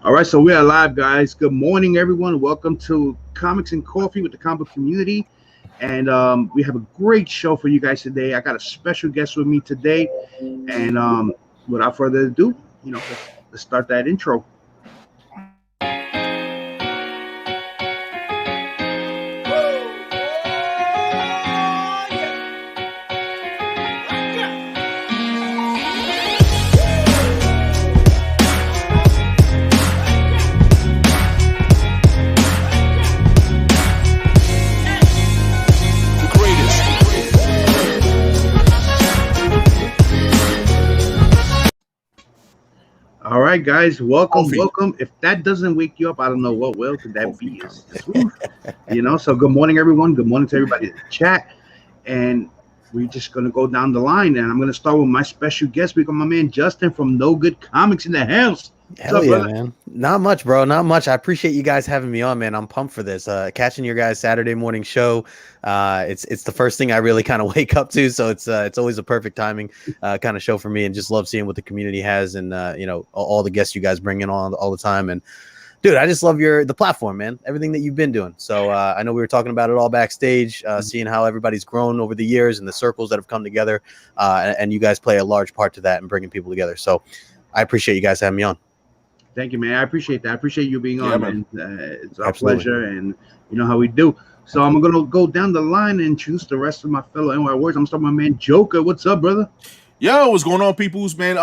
All right, so we are live, guys. Good morning, everyone. Welcome to Comics and Coffee with the comic community. And we have a great show for you guys today. I got a special guest with me today. And without further ado, let's start that intro. All right, guys, welcome. If that doesn't wake you up, I don't know what will. Could that be? So good morning, everyone. Good morning to everybody in the chat. And we're just going to go down the line. And I'm going to start with my special guest. We got my man Justin from No Good Comics in the house. Hell yeah, man. Not much, bro. Not much. I appreciate you guys having me on, man. I'm pumped for this. Catching your guys' Saturday morning show. It's the first thing I really kind of wake up to, so it's always a perfect timing kind of show for me, and just love seeing what the community has, and all the guests you guys bring in on all the time. And dude, I just love the platform, man. Everything that you've been doing. So I know we were talking about it all backstage, seeing how everybody's grown over the years and the circles that have come together, and you guys play a large part to that and bringing people together. So I appreciate you guys having me on. Thank you, man. I appreciate that. I appreciate you being on, man. It's our pleasure, and you know how we do. So I'm going to go down the line and introduce the rest of my fellow NY Warriors. I'm starting with my man Joker. What's up, brother? Yo, what's going on, peoples, man?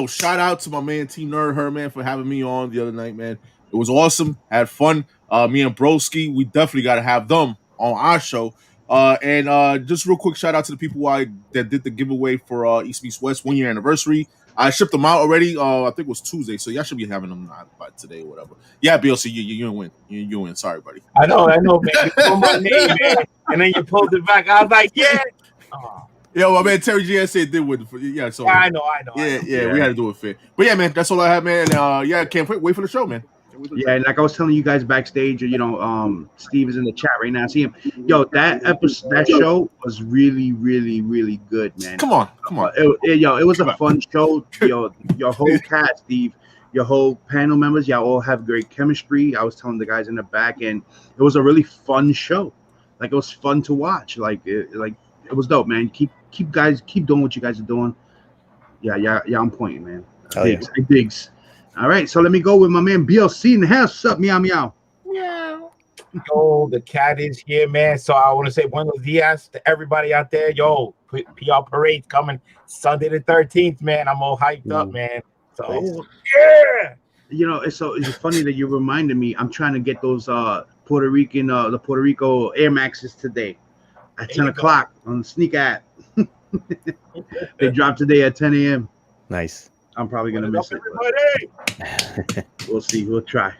Shout out to my man Team Nerd Her, man, for having me on the other night, man. It was awesome. Had fun. Me and Broski, we definitely got to have them on our show. And just real quick, shout out to the people that did the giveaway for East Meets West 1 year anniversary. I shipped them out already. I think it was Tuesday, so y'all should be having them by today or whatever. Yeah, BLC, you didn't win. You win. Sorry, buddy. I know, man. You pulled my name, man, and then you pulled it back. I was like, yeah. Yeah, well, man, Terry GSA did win. Yeah, so I know. Yeah, we had to do it fair. But yeah, man, that's all I have, man. Can't wait for the show, man. Yeah, and like I was telling you guys backstage, Steve is in the chat right now. I see him. Yo, that show was really, really, really good, man. Come on. It was a fun show. Yo, your whole cast, Steve, your whole panel members, y'all all have great chemistry. I was telling the guys in the back, and it was a really fun show. Like, it was fun to watch. It was dope, man. Keep doing what you guys are doing. Yeah, I'm pointing, man. Digs. All right, so let me go with my man BLC in the house. What's up, meow meow? Meow. Yo, the cat is here, man. So I want to say buenos dias to everybody out there. Yo, PR Parade's coming Sunday the 13th, man. I'm all hyped up, man. So yeah. It's funny that you reminded me. I'm trying to get those Puerto Rico Air Maxes today at 10 o'clock on the Sneak app. They dropped today at 10 a.m. Nice. I'm probably going to miss it. We'll see. We'll try.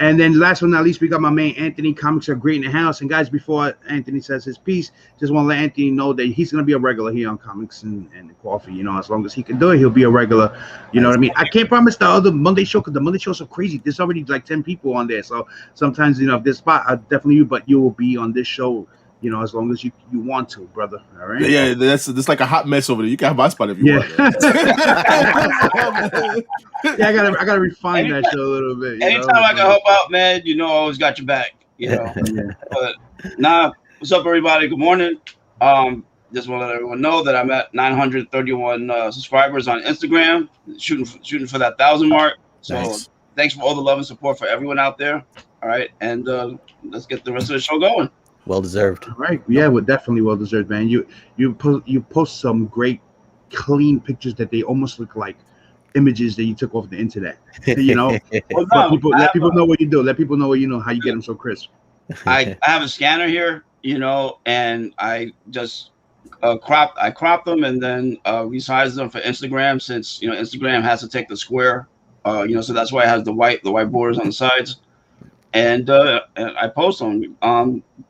And then last but not least, we got my man Anthony. Comics are great in the house. And guys, before Anthony says his piece, just want to let Anthony know that he's going to be a regular here on Comics and Coffee. As long as he can do it, he'll be a regular. You know what I mean? I can't promise the other Monday show because the Monday show's so crazy. There's already like 10 people on there. So sometimes, if this spot, definitely you, but you will be on this show, as long as you want to, brother. All right. Yeah, that's like a hot mess over there. You can have my spot if you want. Yeah, I gotta refine that show a little bit. Anytime I can help out, man, I always got your back. But what's up, everybody? Good morning. Just want to let everyone know that I'm at 931 subscribers on Instagram, shooting for that 1,000 mark. So Thanks for all the love and support for everyone out there. All right, and let's get the rest of the show going. Well deserved. All right. Yeah, well, definitely well deserved, man. You post some great clean pictures that they almost look like images that you took off the internet. Let people know what you do. Let people know how you get them so crisp. I have a scanner here, and I just crop them and then resize them for Instagram, since Instagram has to take the square, so that's why it has the white borders on the sides. And I post them.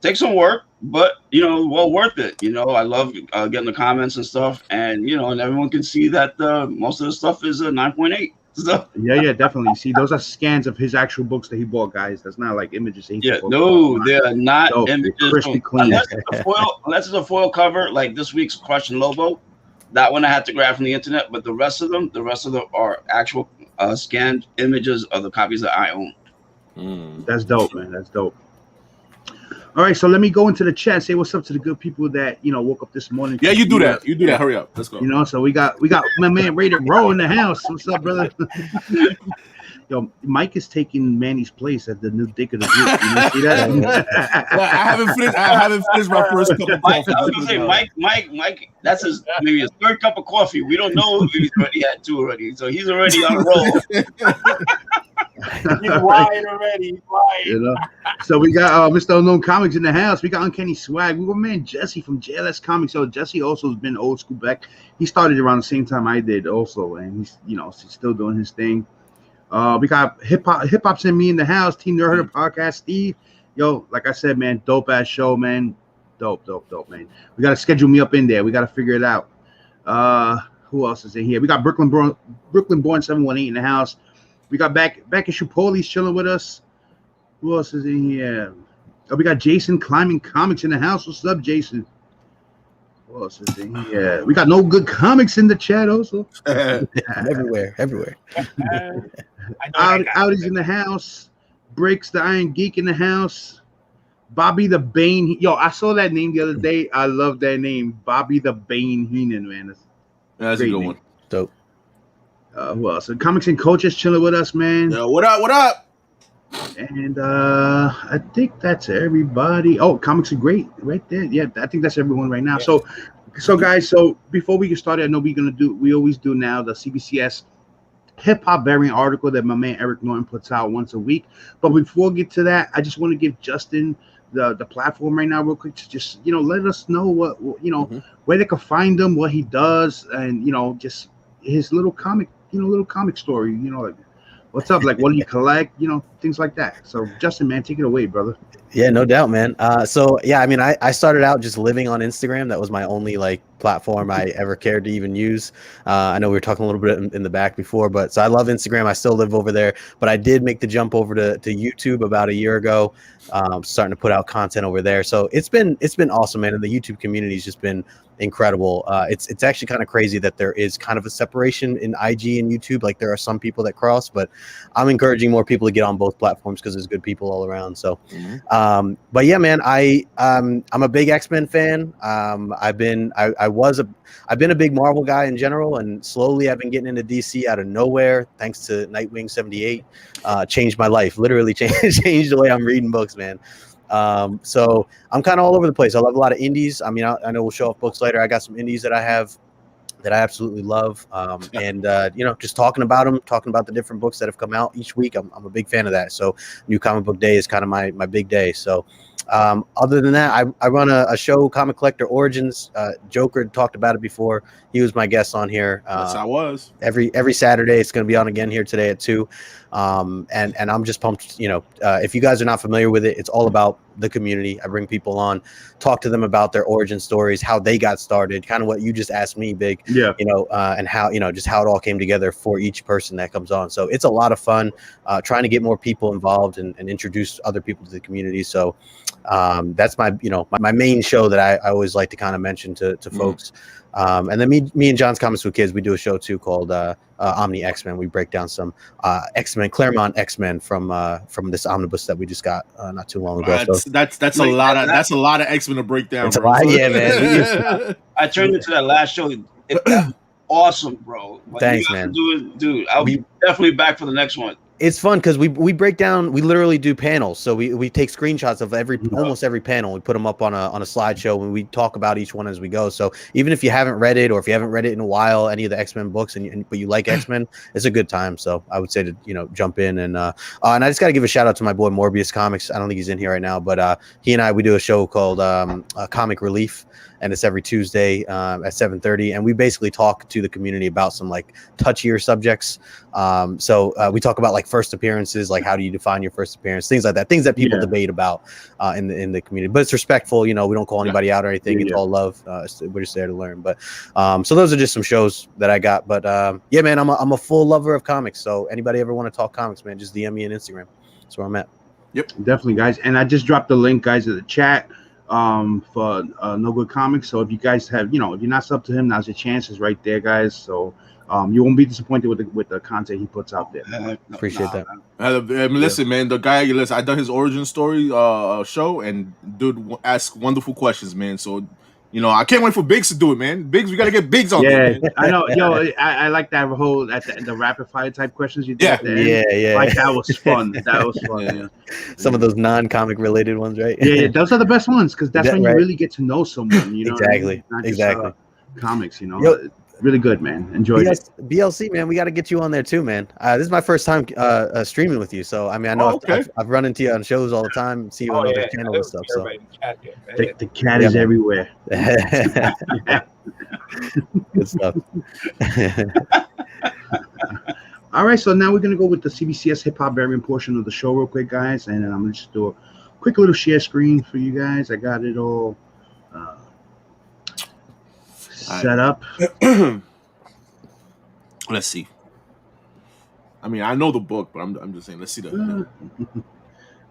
Take some work, but well worth it. I love getting the comments and stuff, and and everyone can see that most of the stuff is a 9.8. So yeah, definitely. See, those are scans of his actual books that he bought, guys. That's not like images. They're not images. Crispy clean. Unless it's a foil cover, like this week's Crush and Lobo. That one I had to grab from the internet, but the rest of them are actual scanned images of the copies that I own. That's dope, man. That's dope. All right, so let me go into the chat. Say what's up to the good people that woke up this morning. Yeah, you do that. You do that. Hurry up. Let's go. So we got my man Raider Row in the house. What's up, brother? Yo, Mike is taking Manny's place at the new dick of the group. You see that? I haven't finished my first cup of coffee. I was gonna say Mike. That's maybe his third cup of coffee. We don't know if he's already had 2 already, so he's already on a roll. He's wired already. So we got Mr. Unknown Comics in the house. We got Uncanny Swag. We got man Jesse from JLS Comics. So Jesse also has been old school back. He started around the same time I did also, and he's still doing his thing. We got Hip Hop's and Me in the house. Team Nerd Herder Podcast. Steve, yo, like I said, man, dope ass show, man. Dope, man. We gotta schedule me up in there. We gotta figure it out. Who else is in here? We got Brooklyn Born 718 in the house. We got back issue Poli's chilling with us. Who else is in here? Oh, we got Jason Climbing Comics in the house. What's up, Jason? Who else is in here? We got No Good Comics in the chat also. everywhere. Audie's in the house. Breaks the Iron Geek in the house. Bobby the Bane. Yo, I saw that name the other day. I love that name. Bobby the Bane Heenan, man. That's a good one. Dope. Who else? Comics and Coaches chilling with us, man. Yo, what up? And I think that's everybody. Oh, Comics are great right there. Yeah, I think that's everyone right now. Yeah. So guys, so before we get started, I know we always do now the CBCS Hip Hop variant article that my man Eric Norton puts out once a week. But before we get to that, I just want to give Justin the platform right now real quick to just let us know what where they can find him, what he does, and just his little comic story, like what's up, like what do you collect, things like that. So Justin, man, take it away, brother. Yeah, no doubt, man. So yeah, I mean, I started out just living on Instagram. That was my only platform I ever cared to even use. I know we were talking a little bit in the back before, but so I love Instagram. I still live over there, but I did make the jump over to YouTube about a year ago. Starting to put out content over there. So it's been awesome, man. And the YouTube community has just been incredible. It's actually kind of crazy that there is kind of a separation in IG and YouTube. Like there are some people that cross, but I'm encouraging more people to get on both platforms because there's good people all around. So, but yeah, man, I'm a big X-Men fan. I've been a big Marvel guy in general, and slowly I've been getting into DC out of nowhere thanks to Nightwing 78. Changed my life, literally changed the way I'm reading books, man. So I'm kind of all over the place. I love a lot of indies. I mean, I know we'll show off books later. I got some indies that I have that I absolutely love. And just talking about them, talking about the different books that have come out each week. I'm a big fan of that. So New Comic Book Day is kind of my big day. So other than that, I run a show, Comic Collector Origins. Joker talked about it before. He was my guest on here. Yes, I was. Every Saturday. It's going to be on again here today at 2. And I'm just pumped. If you guys are not familiar with it, it's all about the community. I bring people on, talk to them about their origin stories, how they got started, kind of what you just asked me, Big. Yeah. And how just how it all came together for each person that comes on. So it's a lot of fun trying to get more people involved and introduce other people to the community. So that's my main show that I always like to kind of mention to folks. And then me and John's Comics with Kids, we do a show too called Omni X-Men. We break down some X-Men, Claremont X-Men from this omnibus that we just got not too long ago. That's a lot of X-Men to break down. It's a lot, yeah, man. I turned into that last show. That's awesome, bro. Thanks, man. Dude, I'll be definitely back for the next one. It's fun because we break down. We literally do panels. So we take screenshots of almost every panel. We put them up on a slideshow when we talk about each one as we go. So even if you haven't read it, or if you haven't read it in a while, any of the X-Men books, but you like X-Men, it's a good time. So I would say to jump in and I just got to give a shout out to my boy Morbius Comics. I don't think he's in here right now, but he and we do a show called Comic Relief. And it's every Tuesday at 7:30, and we basically talk to the community about some touchier subjects. So we talk about first appearances, how do you define your first appearance, things like that, things that people debate about in the community. But it's respectful, we don't call anybody out or anything. It's all love. We're just there to learn. But so those are just some shows that I got. But yeah, man, I'm a full lover of comics. So anybody ever want to talk comics, man, just DM me on Instagram. That's where I'm at. Yep, definitely, guys. And I just dropped the link, guys, in the chat. For No Good Comics. So if you guys have, if you're not sub to him, now's your chance. It's right there, guys. So You won't be disappointed with the content he puts out there. Appreciate that. Listen, man, the guy, listen, I done his origin story show, and dude ask wonderful questions, man. So, you know, I can't wait for Biggs to do it, man. Biggs, we gotta get Biggs on there, man. I know. Yo, I like that whole the rapid fire type questions you did. Yeah. At the end. Yeah. Like that was fun. That was fun. Yeah. Some of those non-comic related ones, right? Yeah, those are the best ones because that's when you really get to know someone. You know, exactly, what I mean? exactly. Comics, you know. Yo, really good, man. Enjoyed it. BLC, man, we got to get you on there too, man. This is my first time streaming with you, so I mean, I know I've run into you on shows all the time, see you on other channels and stuff. So the cat is everywhere. Good stuff. All right, so now we're gonna go with the CBCS Hip Hop variant portion of the show, real quick, guys, and I'm gonna just do a quick little share screen for you guys. I got it all set up. Let's see. I mean, I know the book, but I'm just saying. Let's see the.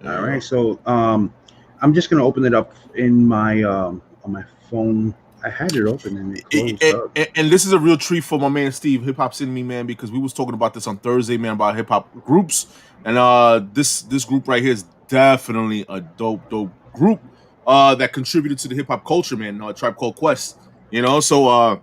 All right, so I'm just gonna open it up in my on my phone. I had it open and it closed up. And this is a real treat for my man Steve, Hip Hop Send Me, man, because we was talking about this on Thursday, man, about hip hop groups, and this group right here is definitely a dope group that contributed to the hip hop culture, man. Tribe Called Quest, you know. So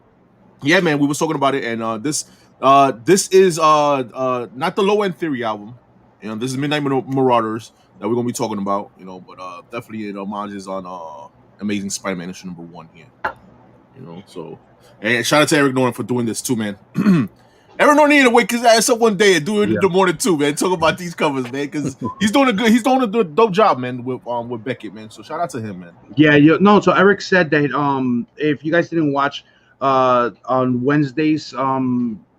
yeah, man, we was talking about it, and this is not the Low End Theory album, you know. This is Midnight Marauders that we're gonna be talking about, you know, but definitely it homages on Amazing Spider-Man issue number 1 here. You know, so, and shout out to Eric Norton for doing this too, man. Eric Norton needed to wake his ass up one day and do it in the morning too, man. Talk about these covers, man, because he's doing a dope job, man, with Beckett, man. So shout out to him, man. Yeah, so Eric said that if you guys didn't watch on Wednesday's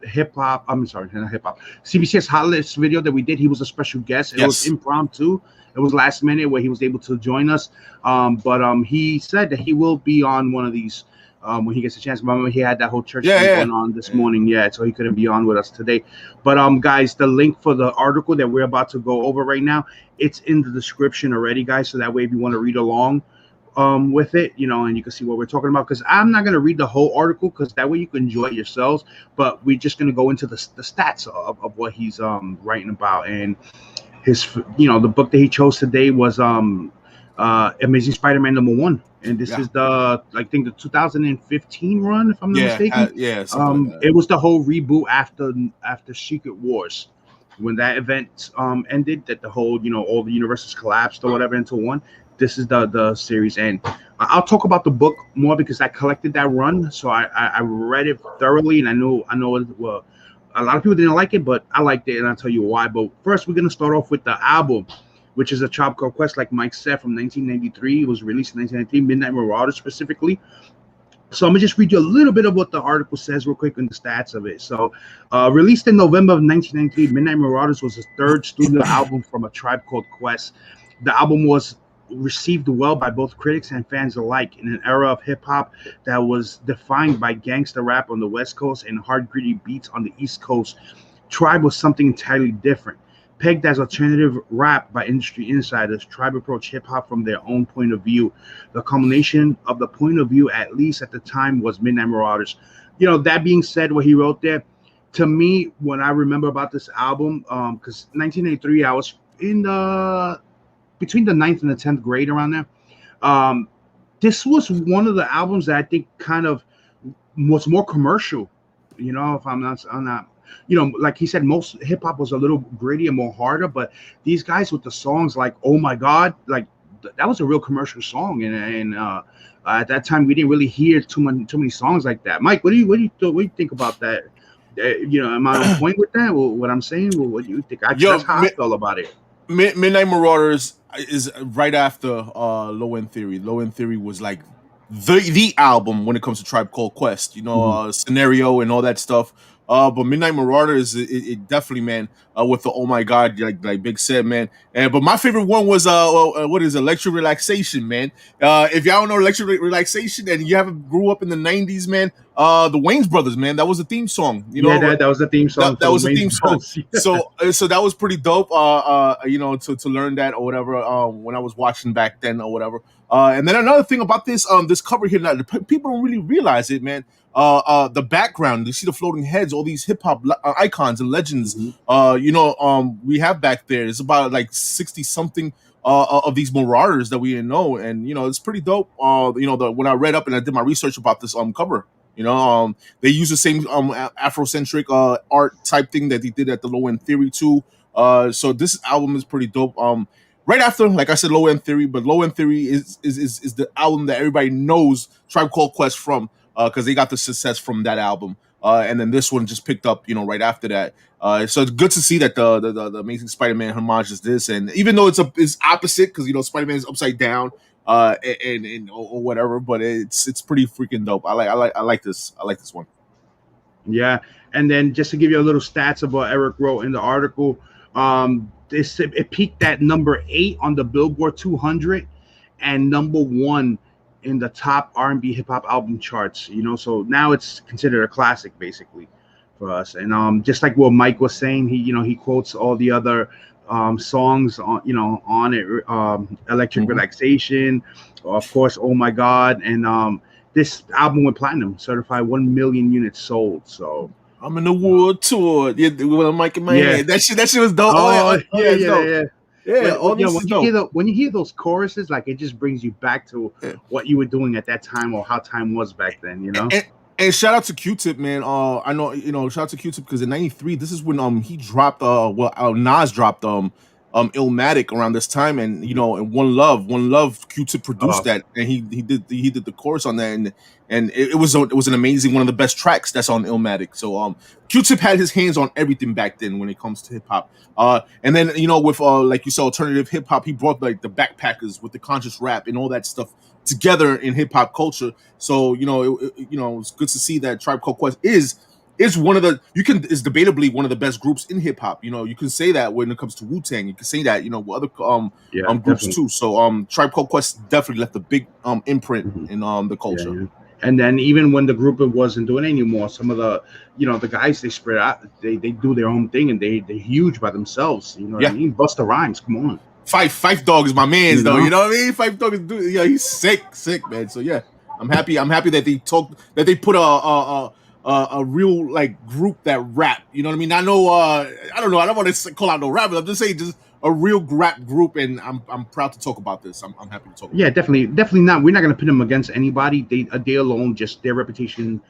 hip hop, I'm sorry, not hip hop, CBCS Hot List video that we did, he was a special guest. It was impromptu. It was last minute where he was able to join us. But he said that he will be on one of these when he gets a chance. Remember, he had that whole church thing going on this morning. So he couldn't be on with us today. But guys, the link for the article that we're about to go over right now, it's in the description already, guys. So that way, if you want to read along with it, you know, and you can see what we're talking about, because I'm not going to read the whole article, because that way you can enjoy it yourselves, but we're just going to go into the stats of what he's writing about. And his, you know, the book that he chose today was Amazing Spider-Man #1, and this is the, I think, the 2015 run, if I'm not mistaken. Like it was the whole reboot after Secret Wars, when that event ended, that the whole, you know, all the universes collapsed or whatever into one. This is the series, and I'll talk about the book more because I collected that run, so I read it thoroughly, and I know it, well, a lot of people didn't like it, but I liked it, and I'll tell you why. But first, we're gonna start off with the album, which is a Tribe Called Quest, like Mike said, from 1993. It was released in 1993, Midnight Marauders specifically. So I'm gonna just read you a little bit of what the article says real quick and the stats of it. So released in November of 1993, Midnight Marauders was the third studio album from a Tribe Called Quest. The album was received well by both critics and fans alike in an era of hip-hop that was defined by gangster rap on the West Coast and hard gritty beats on the East Coast. Tribe was something entirely different. Pegged as alternative rap by industry insiders, Tribe approached hip-hop from their own point of view. The culmination of the point of view, at least at the time, was Midnight Marauders. You know, that being said, what he wrote there, to me, when I remember about this album, because 1983, I was in between the 9th and the 10th grade, around there. This was one of the albums that I think kind of was more commercial. You know, if I'm not, you know, like he said, most hip hop was a little gritty and more harder, but these guys with the songs like "Oh My God," like that was a real commercial song, and at that time we didn't really hear too many songs like that. Mike, what do you think about that? You know, am I on point with that? What I'm saying? What do you think? That's how I felt about it. Midnight Marauders is right after Low End Theory. Low End Theory was like the album when it comes to Tribe Called Quest, you know, Scenario and all that stuff. But Midnight Marauders, it definitely, man, with the "Oh My God," like Big said, man. But my favorite one was what is Electric Relaxation, man. If y'all don't know Electric Relaxation and you haven't grew up in the 90s, man, the Wayans brothers, man. That was the theme song. You know, that was the theme song. That was the theme song. So that was pretty dope. You know, to learn that or whatever. When I was watching back then or whatever. And then another thing about this this cover here, that people don't really realize it, man. The background, you see the floating heads, all these hip hop icons and legends. You know, we have back there. It's about like 60 something of these Marauders that we didn't know, and you know, it's pretty dope. You know, when I read up and I did my research about this cover. You know, they use the same Afrocentric art type thing that they did at the Low End Theory too. So this album is pretty dope. Right after, like I said, Low End Theory, but Low End Theory is the album that everybody knows Tribe Called Quest from, because they got the success from that album. And then this one just picked up, you know, right after that. So it's good to see that the Amazing Spider-Man homage is this, and even though it's opposite, because you know Spider-Man is upside down. And or whatever, but it's pretty freaking dope. I like this one. Yeah, and then just to give you a little stats of what Eric wrote in the article, it peaked at number 8 on the Billboard 200 and number 1 in the top R&B hip hop album charts. You know, so now it's considered a classic basically for us. And just like what Mike was saying, he quotes all the other songs on it, Electric Relaxation, of course, Oh My God, and this album went platinum, certified 1 million units sold. So I'm in the world tour, with a mic in my hand. That shit was dope. When you hear those choruses, like it just brings you back to what you were doing at that time or how time was back then, you know. And shout out to Q-Tip, man. I know, you know, shout out to Q-Tip because in '93, this is when he dropped Nas dropped Illmatic around this time, and you know, and One Love, Q-Tip produced that, and he did the chorus on that, and it was an amazing, one of the best tracks that's on Illmatic. So Q-Tip had his hands on everything back then when it comes to hip hop. And then you know, with like you saw alternative hip hop, he brought like the Backpackers with the conscious rap and all that stuff together in hip hop culture. So you know, it's good to see that Tribe Called Quest is one of the is debatably one of the best groups in hip hop. You know, you can say that when it comes to Wu-Tang. You can say that, you know, with other groups definitely too. So Tribe Called Quest definitely left a big imprint in the culture. Yeah. And then even when the group wasn't doing it anymore, some of the, you know, the guys, they spread out, they do their own thing, and they're huge by themselves. You know what I mean? Busta Rhymes, come on. Fife Dog is my man's though. You know what I mean? Fife Dog is he's sick, man. So yeah, I'm happy that they put a real like group that rap. You know what I mean? I know I don't know. I don't want to call out no rappers. I'm just saying just a real rap group, and I'm proud to talk about this. I'm happy to talk. Yeah, definitely not. We're not going to put them against anybody. They alone, just their reputation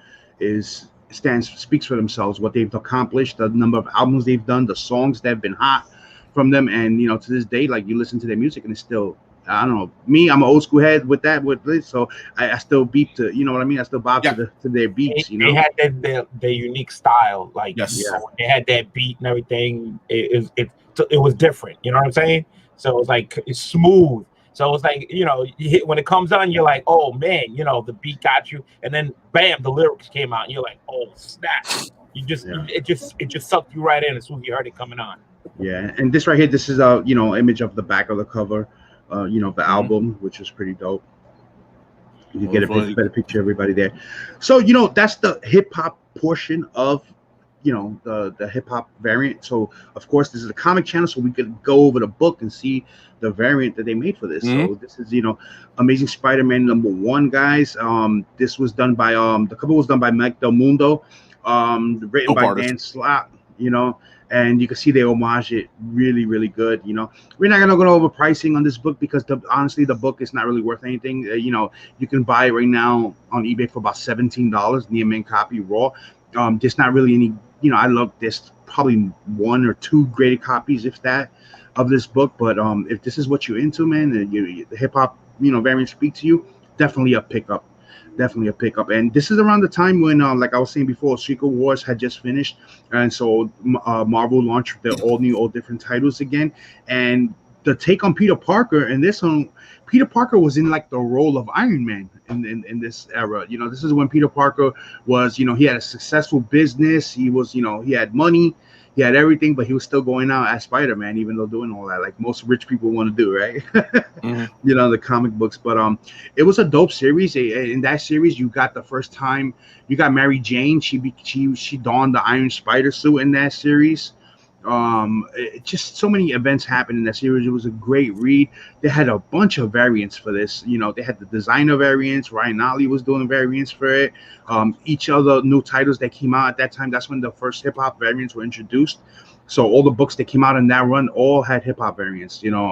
speaks for themselves. What they've accomplished, the number of albums they've done, the songs that have been hot from them, and you know, to this day, like you listen to their music and it's still, I don't know, me, I'm an old school head with this, so I still beat to, you know what I mean, I still bob to their beats. They had their unique style, like they had that beat and everything. It was different, you know what I'm saying? So it was like it's smooth. So it's like, you know, when it comes on, you're like, oh man, you know, the beat got you, and then bam, the lyrics came out, and you're like, oh snap! It just sucked you right in as soon as you heard it coming on. Yeah, and this right here, this is a image of the back of the cover, the album, which is pretty dope. You can get a better picture of everybody there. So you know, that's the hip hop portion of the hip hop variant. So of course, this is a comic channel, so we could go over the book and see the variant that they made for this. So this is Amazing Spider-Man #1, guys. This was done by the cover was done by Mike Del Mundo, written by Dan Slott. And you can see they homage it really, really good. We're not gonna go over pricing on this book because honestly, the book is not really worth anything. You can buy it right now on eBay for about $17, near mint copy raw. There's not really any. I love this. Probably 1 or 2 graded copies, if that, of this book. But if this is what you're into, man, the hip hop variant speak to you, definitely a pickup. Definitely a pickup. And this is around the time when, like I was saying before, Secret Wars had just finished, and so Marvel launched their all different titles again. And the take on Peter Parker in this one, Peter Parker was in like the role of Iron Man in this era. This is when Peter Parker was, he had a successful business. He was, he had money. He had everything, but he was still going out as Spider-Man, even though doing all that, like most rich people want to do, right? You know, the comic books. But it was a dope series. In that series, you got the first time you got Mary Jane. She donned the Iron Spider suit in that series. Just so many events happened in that series. It was a great read. They had a bunch of variants for this. You know, they had the designer variants. Ryan Ollie was doing variants for it. Each of the new titles that came out at that time, that's when the first hip hop variants were introduced. So all the books that came out in that run all had hip hop variants. You know,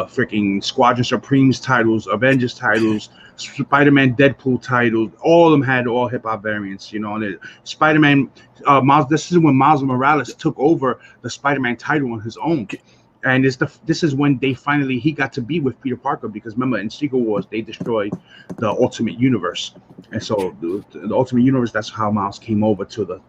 freaking Squadron Supremes titles, Avengers titles, Spider-Man, Deadpool titles. All of them had all hip hop variants. You know, and Spider-Man. This is when Miles Morales took over the Spider-Man title on his own, and this is when he got to be with Peter Parker, because remember in Secret Wars they destroyed the Ultimate Universe, and so the Ultimate Universe, that's how Miles came over to the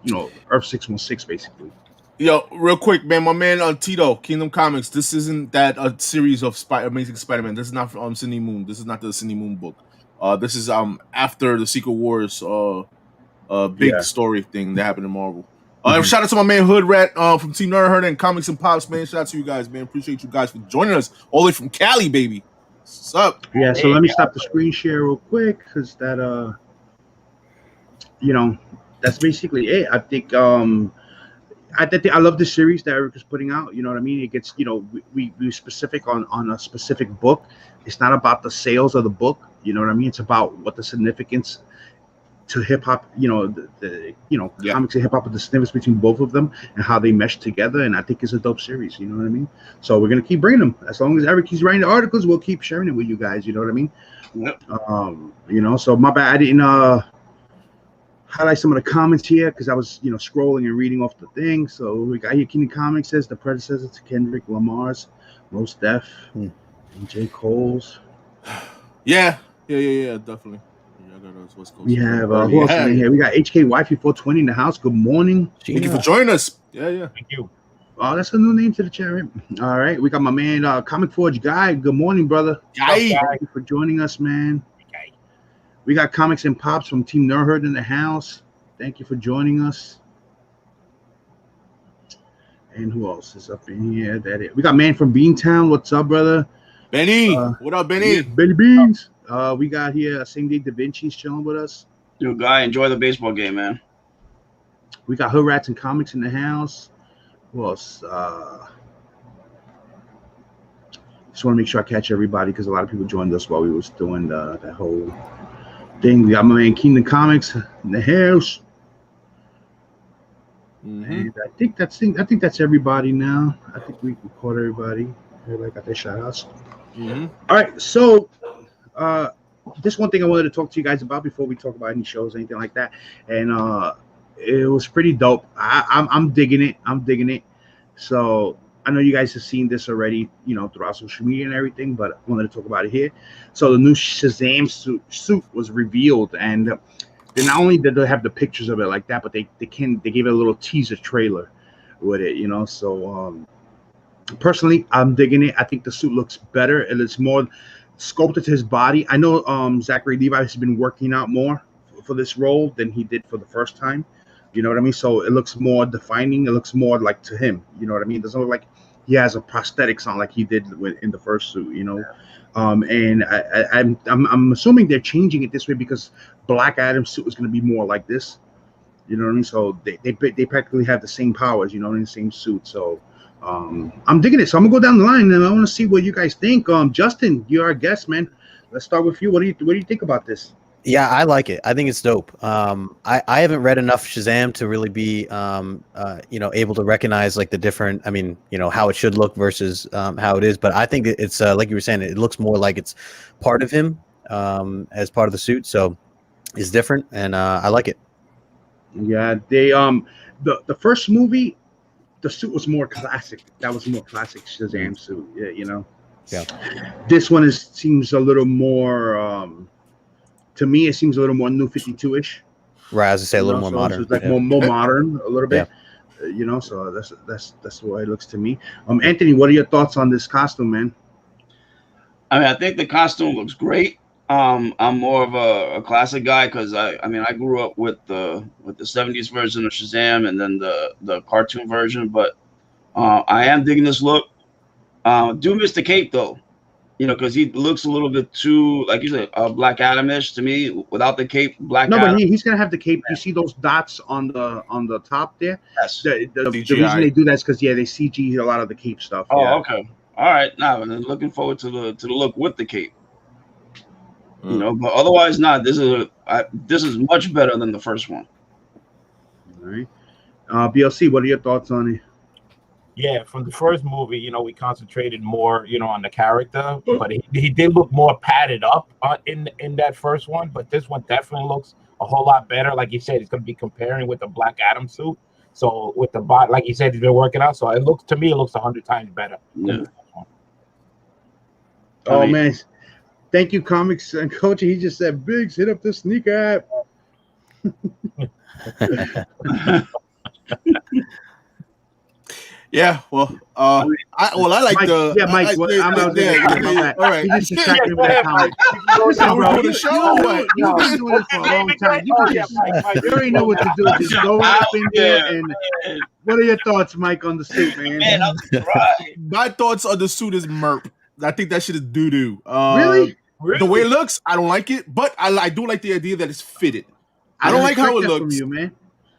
Earth 616 basically. Yo, real quick, man, my man Tito, Kingdom Comics. This isn't that a series of Amazing Spider-Man. This is not from Cindy Moon. This is not the Cindy Moon book. This is after the Secret Wars big story thing that happened in Marvel. Shout out to my man Hood Rat from Team Nerd Herd and Comics and Pops, man. Shout out to you guys, man. Appreciate you guys for joining us all the way from Cali, baby. What's up? Yeah, so let me stop the screen share real quick, because that that's basically it. I think I love the series that Eric is putting out. You know what I mean? It gets, we specific on a specific book. It's not about the sales of the book. You know what I mean? It's about what the significance to hip hop, comics and hip hop, the significance between both of them and how they mesh together. And I think it's a dope series. You know what I mean? So we're gonna keep bringing them. As long as Eric keeps writing the articles, we'll keep sharing it with you guys. You know what I mean? Yep. So my bad, I didn't highlight some of the comments here because I was, scrolling and reading off the thing. So we got here, Kingdom Comics says the predecessor to Kendrick Lamar's, Mos Def, and J. Cole's. Yeah, definitely. We have who else in here? We got HK Wifey 420 in the house. Good morning. Thank you for joining us. Yeah. Thank you. Oh, that's a new name to the chat, right? All right. We got my man Comic Forge Guy. Good morning, brother. Guy. Thank you for joining us, man. Okay. We got Comics and Pops from Team Nerd Herd in the house. Thank you for joining us. And who else is up in here? We got Man from Beantown. What's up, brother? Benny. What up, Benny? Benny Beans. We got here Same Day Da Vinci's chilling with us. Dude, Guy, enjoy the baseball game, man. We got Hood Rats and Comics in the house. Who else? Just want to make sure I catch everybody because a lot of people joined us while we was doing that whole thing. We got my man Kingdom Comics in the house. And I think that's everybody now. I think we caught everybody. Everybody got their shout outs. All right, so this one thing I wanted to talk to you guys about before we talk about any shows or anything like that, and it was pretty dope. I'm digging it. So I know you guys have seen this already, throughout social media and everything, but I wanted to talk about it here. So the new Shazam suit was revealed, and they not only did they have the pictures of it like that, but they gave it a little teaser trailer with it, So personally, I'm digging it. I think the suit looks better. It looks more sculpted to his body. I know Zachary Levi has been working out more for this role than he did for the first time. You know what I mean? So it looks more defining. It looks more like to him. You know what I mean? It doesn't look like he has a prosthetics on like he did in the first suit. And I'm assuming they're changing it this way because Black Adam's suit is going to be more like this. You know what I mean? So they practically have the same powers. In the same suit. So I'm digging it. So I'm gonna go down the line and I want to see what you guys think. Justin, you're our guest, man. Let's start with you. What do you think about this? Yeah, I like it. I think it's dope. I haven't read enough Shazam to really be, able to recognize like the different. I mean, how it should look versus how it is. But I think it's like you were saying, it looks more like it's part of him as part of the suit. So it's different, and I like it. Yeah, they the first movie, the suit was more classic. That was more classic Shazam suit. Yeah, Yeah. This one seems a little more. To me, it seems a little more New 52-ish. Right, as I say, a little more modern. So it's like more modern, a little bit. Yeah. So that's the way it looks to me. Anthony, what are your thoughts on this costume, man? I mean, I think the costume looks great. I'm more of a classic guy because I mean I grew up with the 70s version of Shazam and then the cartoon version, but I am digging this look. Do miss the cape though, you know, because he looks a little bit too, like you said, Black Adam-ish to me. Without the cape, Black No, Adam. but he's gonna have the cape. You see those dots on the top there? Yes. The reason they do that is because they CG a lot of the cape stuff. Oh, yeah. okay. All right. Now, and then looking forward to the look with the cape. You know, but otherwise, not. This is much better than the first one. All right. BLC, what are your thoughts on it? Yeah, from the first movie, you know, we concentrated more, you know, on the character, but he did look more padded up in that first one. But this one definitely looks a whole lot better. Like you said, it's going to be comparing with the Black Adam suit. So with the bot, like you said, he's been working out. So it looks 100 times better. Yeah. Oh man. Thank you, comics and coach. He just said, "Biggs, hit up the sneaker app." Yeah, well, I like Mike, the Mike. All right, He just distracted me with that comment. Listen, bro, you've been doing this for a long time. You already know what to do. Just go up in there and. What are your thoughts, Mike, on the suit, man? Man, I'm surprised. My thoughts on the suit is merp. I think that shit is doo doo. Really? The way it looks, I don't like it, but I do like the idea that it's fitted. I don't like how it looks. From you, man.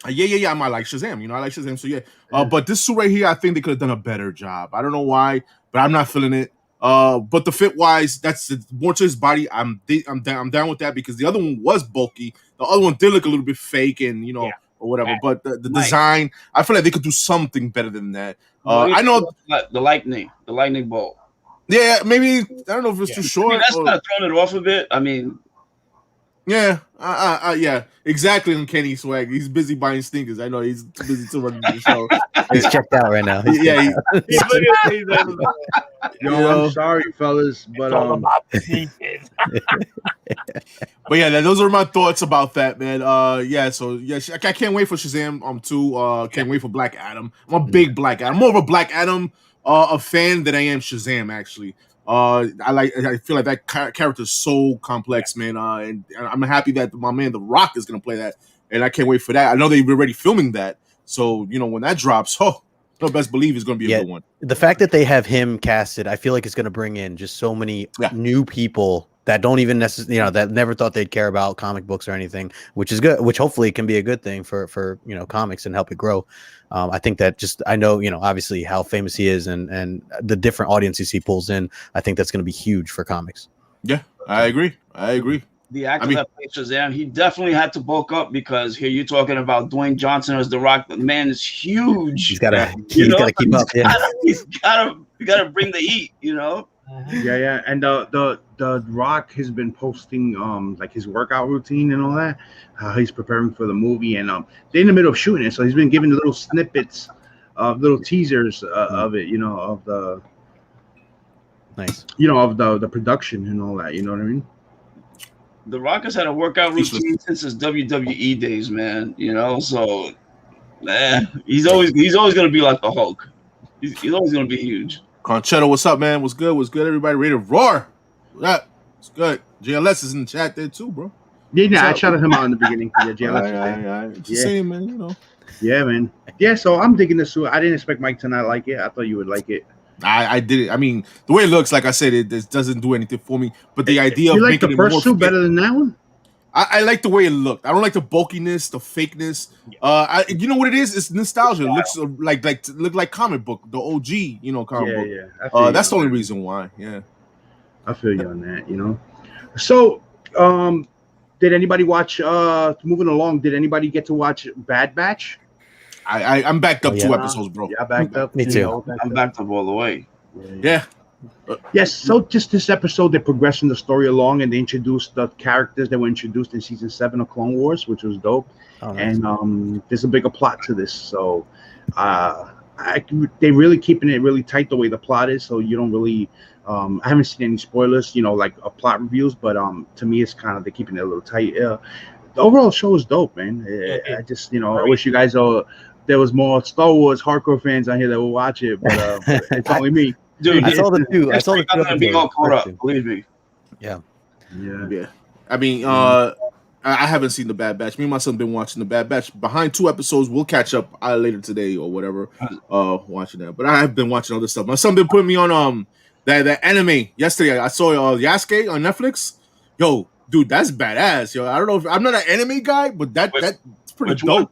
Yeah. I might like Shazam. You know, I like Shazam. So yeah. But this suit right here, I think they could have done a better job. I don't know why, but I'm not feeling it. But the fit wise, that's more to his body. I'm down with that because the other one was bulky. The other one did look a little bit fake and or whatever. But the design, I feel like they could do something better than that. I know the lightning bolt. Yeah, maybe I don't know if it's too short. I mean, that's kind of thrown it off a bit. I mean, yeah, exactly. And Kenny swag, he's busy buying sneakers. I know he's too busy to run the show. He's checked out right now. I'm sorry, fellas, but but yeah, those are my thoughts about that, man. So I can't wait for Shazam 2. Can't wait for Black Adam. I'm a big Black Adam. I'm more of a Black Adam a fan than I am Shazam, actually. I feel like that character is so complex, man. And I'm happy that my man The Rock is gonna play that, and I can't wait for that. I know they've already filming that, so when that drops, best believe it's gonna be a good one. The fact that they have him casted, I feel like it's gonna bring in just so many new people that don't even necessarily, that never thought they'd care about comic books or anything, which is good, which hopefully can be a good thing for comics and help it grow. I think that I know, obviously how famous he is and the different audiences he pulls in. I think that's going to be huge for comics. Yeah, I agree. The actor that played Shazam, he definitely had to bulk up because here you're talking about Dwayne Johnson as The Rock. The man is huge. He's got to keep up. He's got to bring the heat, Yeah, and the Rock has been posting like his workout routine and all that. He's preparing for the movie, and they're in the middle of shooting it, so he's been giving little snippets of little teasers of it, of the of the production and all that. You know what I mean? The Rock has had a workout routine since his WWE days, man. So he's always gonna be like the Hulk. He's always gonna be huge. Concheto, what's up, man? What's good? Everybody ready to roar? What's good? JLS is in the chat there too, bro. Yeah, I shouted him out in the beginning. Yeah, JLS. It's the same, man. Yeah, man. Yeah, so I'm digging this suit. I didn't expect Mike to not like it. I thought you would like it. I did it. I mean, the way it looks, like I said, it doesn't do anything for me. But the idea of making the first suit better than that one. I like the way it looked. I don't like the bulkiness, the fakeness. You know what it is? It's nostalgia. It looks like comic book, the OG, comic book. Yeah. That's the only reason why. Yeah. I feel you on that. So, did anybody watch? Moving along, did anybody get to watch Bad Batch? I'm backed up 2 episodes, bro. Yeah, backed up. Me too. I'm backed up all the way. Yeah. Yes, so just this episode, they're progressing the story along, and they introduced the characters that were introduced in season 7 of Clone Wars, which was dope. Oh, nice. And there's a bigger plot to this, so they're really keeping it really tight the way the plot is. So you don't really, I haven't seen any spoilers, like plot reviews, but to me, it's kind of they're keeping it a little tight. The overall show is dope, man. I just, I wish you guys there was more Star Wars hardcore fans out here that will watch it, but it's only me. Dude, I saw the two. Be all caught up, believe me. Yeah. Yeah. I mean, I haven't seen the Bad Batch. Me and my son been watching the Bad Batch. Behind 2 episodes, we'll catch up later today or whatever. Watching that, but I have been watching other stuff. My son been putting me on that anime yesterday. I saw Yasuke on Netflix. Yo, dude, that's badass. Yo, I don't know if I'm not an anime guy, but that's pretty dope. One?